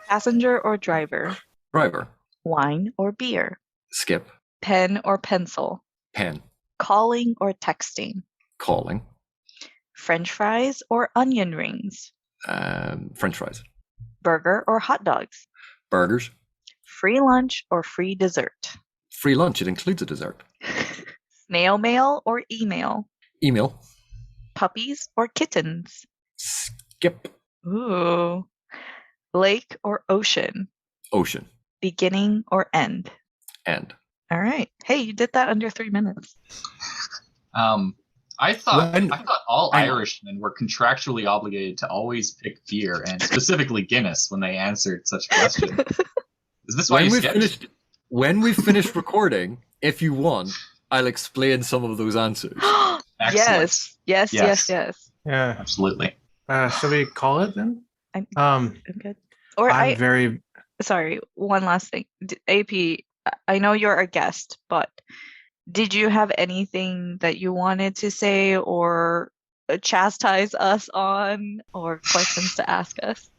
Passenger or driver? Driver. Wine or beer? Skip. Pen or pencil? Pen. Calling or texting? Calling. French fries or onion rings? French fries. Burger or hot dogs? Burgers. Free lunch or free dessert? Free lunch. It includes a dessert. Snail mail or email? Email. Puppies or kittens? Skip. Ooh. Lake or ocean? Ocean. Beginning or end? End. All right. Hey, you did that under 3 minutes. I thought When- all I know. Irishmen were contractually obligated to always pick beer and specifically Guinness when they answered such questions. Is this why you skipped? When we've finished recording, if you want, I'll explain some of those answers. Excellent. Yes. Yes. Yeah. Absolutely. Shall we call it then? I'm I'm good. Or very. sorry, one last thing. AP, I know you're a guest, but did you have anything that you wanted to say or chastise us on, or questions to ask us?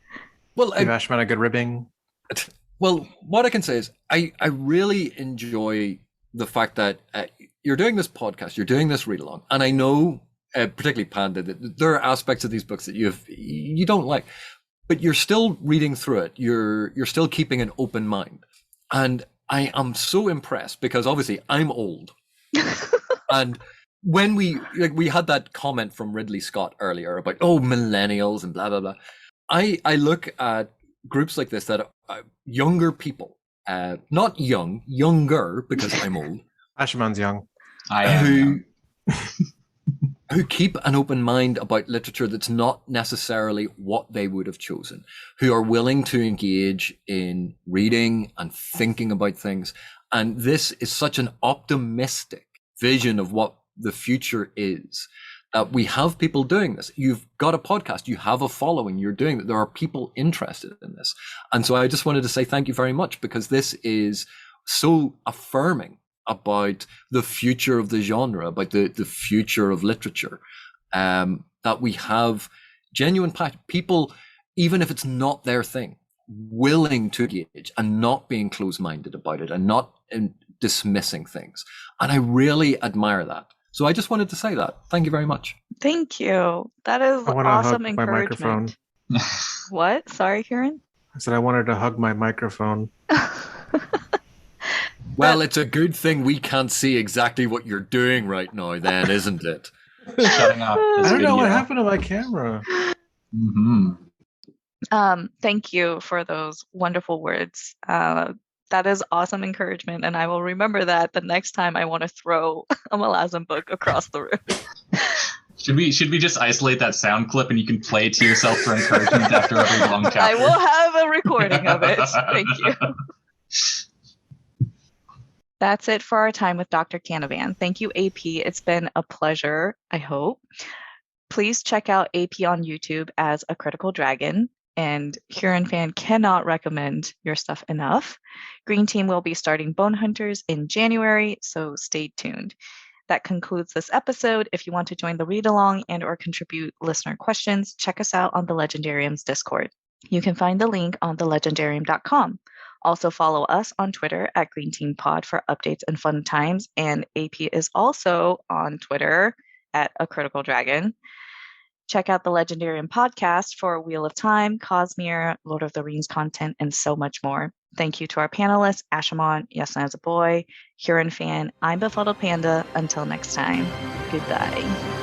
Well, Give Ashman a good ribbing. Well, what I can say is I really enjoy the fact that you're doing this podcast, you're doing this read along, and I know, particularly Panda, that there are aspects of these books that you don't like, but you're still reading through it. You're still keeping an open mind, and I am so impressed because obviously I'm old, and when we had that comment from Ridley Scott earlier about millennials and blah blah blah. I look at groups like this that are younger people, not younger because I'm old. Ashemon's young. I am young. Who keep an open mind about literature that's not necessarily what they would have chosen, who are willing to engage in reading and thinking about things. And this is such an optimistic vision of what the future is. We have people doing this. You've got a podcast, you have a following, you're doing that. There are people interested in this. And so I just wanted to say thank you very much, because this is so affirming about the future of the genre, about the future of literature, that we have genuine people, even if it's not their thing, willing to engage and not being closed-minded about it and not dismissing things. And I really admire that. So I just wanted to say that. Thank you very much. Thank you. That is I wanna awesome hug my microphone. encouragement. What? Sorry, Kieran? I said I wanted to hug my microphone. Well, it's a good thing we can't see exactly what you're doing right now, then, isn't it? Shutting off this I don't know what video. happened to my camera. Thank you for those wonderful words. That is awesome encouragement, and I will remember that the next time I want to throw a Malazan book across the room. Should we just isolate that sound clip and you can play it to yourself for encouragement after every long chapter? I will have a recording of it. Thank you. That's it for our time with Dr. Canavan. Thank you, AP. It's been a pleasure, I hope. Please check out AP on YouTube as A Critical Dragon. And Huron Fan cannot recommend your stuff enough. Green Team will be starting Bone Hunters in January, so stay tuned. That concludes this episode. If you want to join the read along and or contribute listener questions, check us out on the Legendarium's Discord. You can find the link on thelegendarium.com. Also follow us on Twitter at Green Team Pod for updates and fun times. And AP is also on Twitter at A Critical Dragon. Check out the Legendarium podcast for Wheel of Time, Cosmere, Lord of the Rings content, and so much more. Thank you to our panelists, Ashimon, Yes as a Boy, Huron Fan. I'm Befuddled Panda. Until next time, goodbye.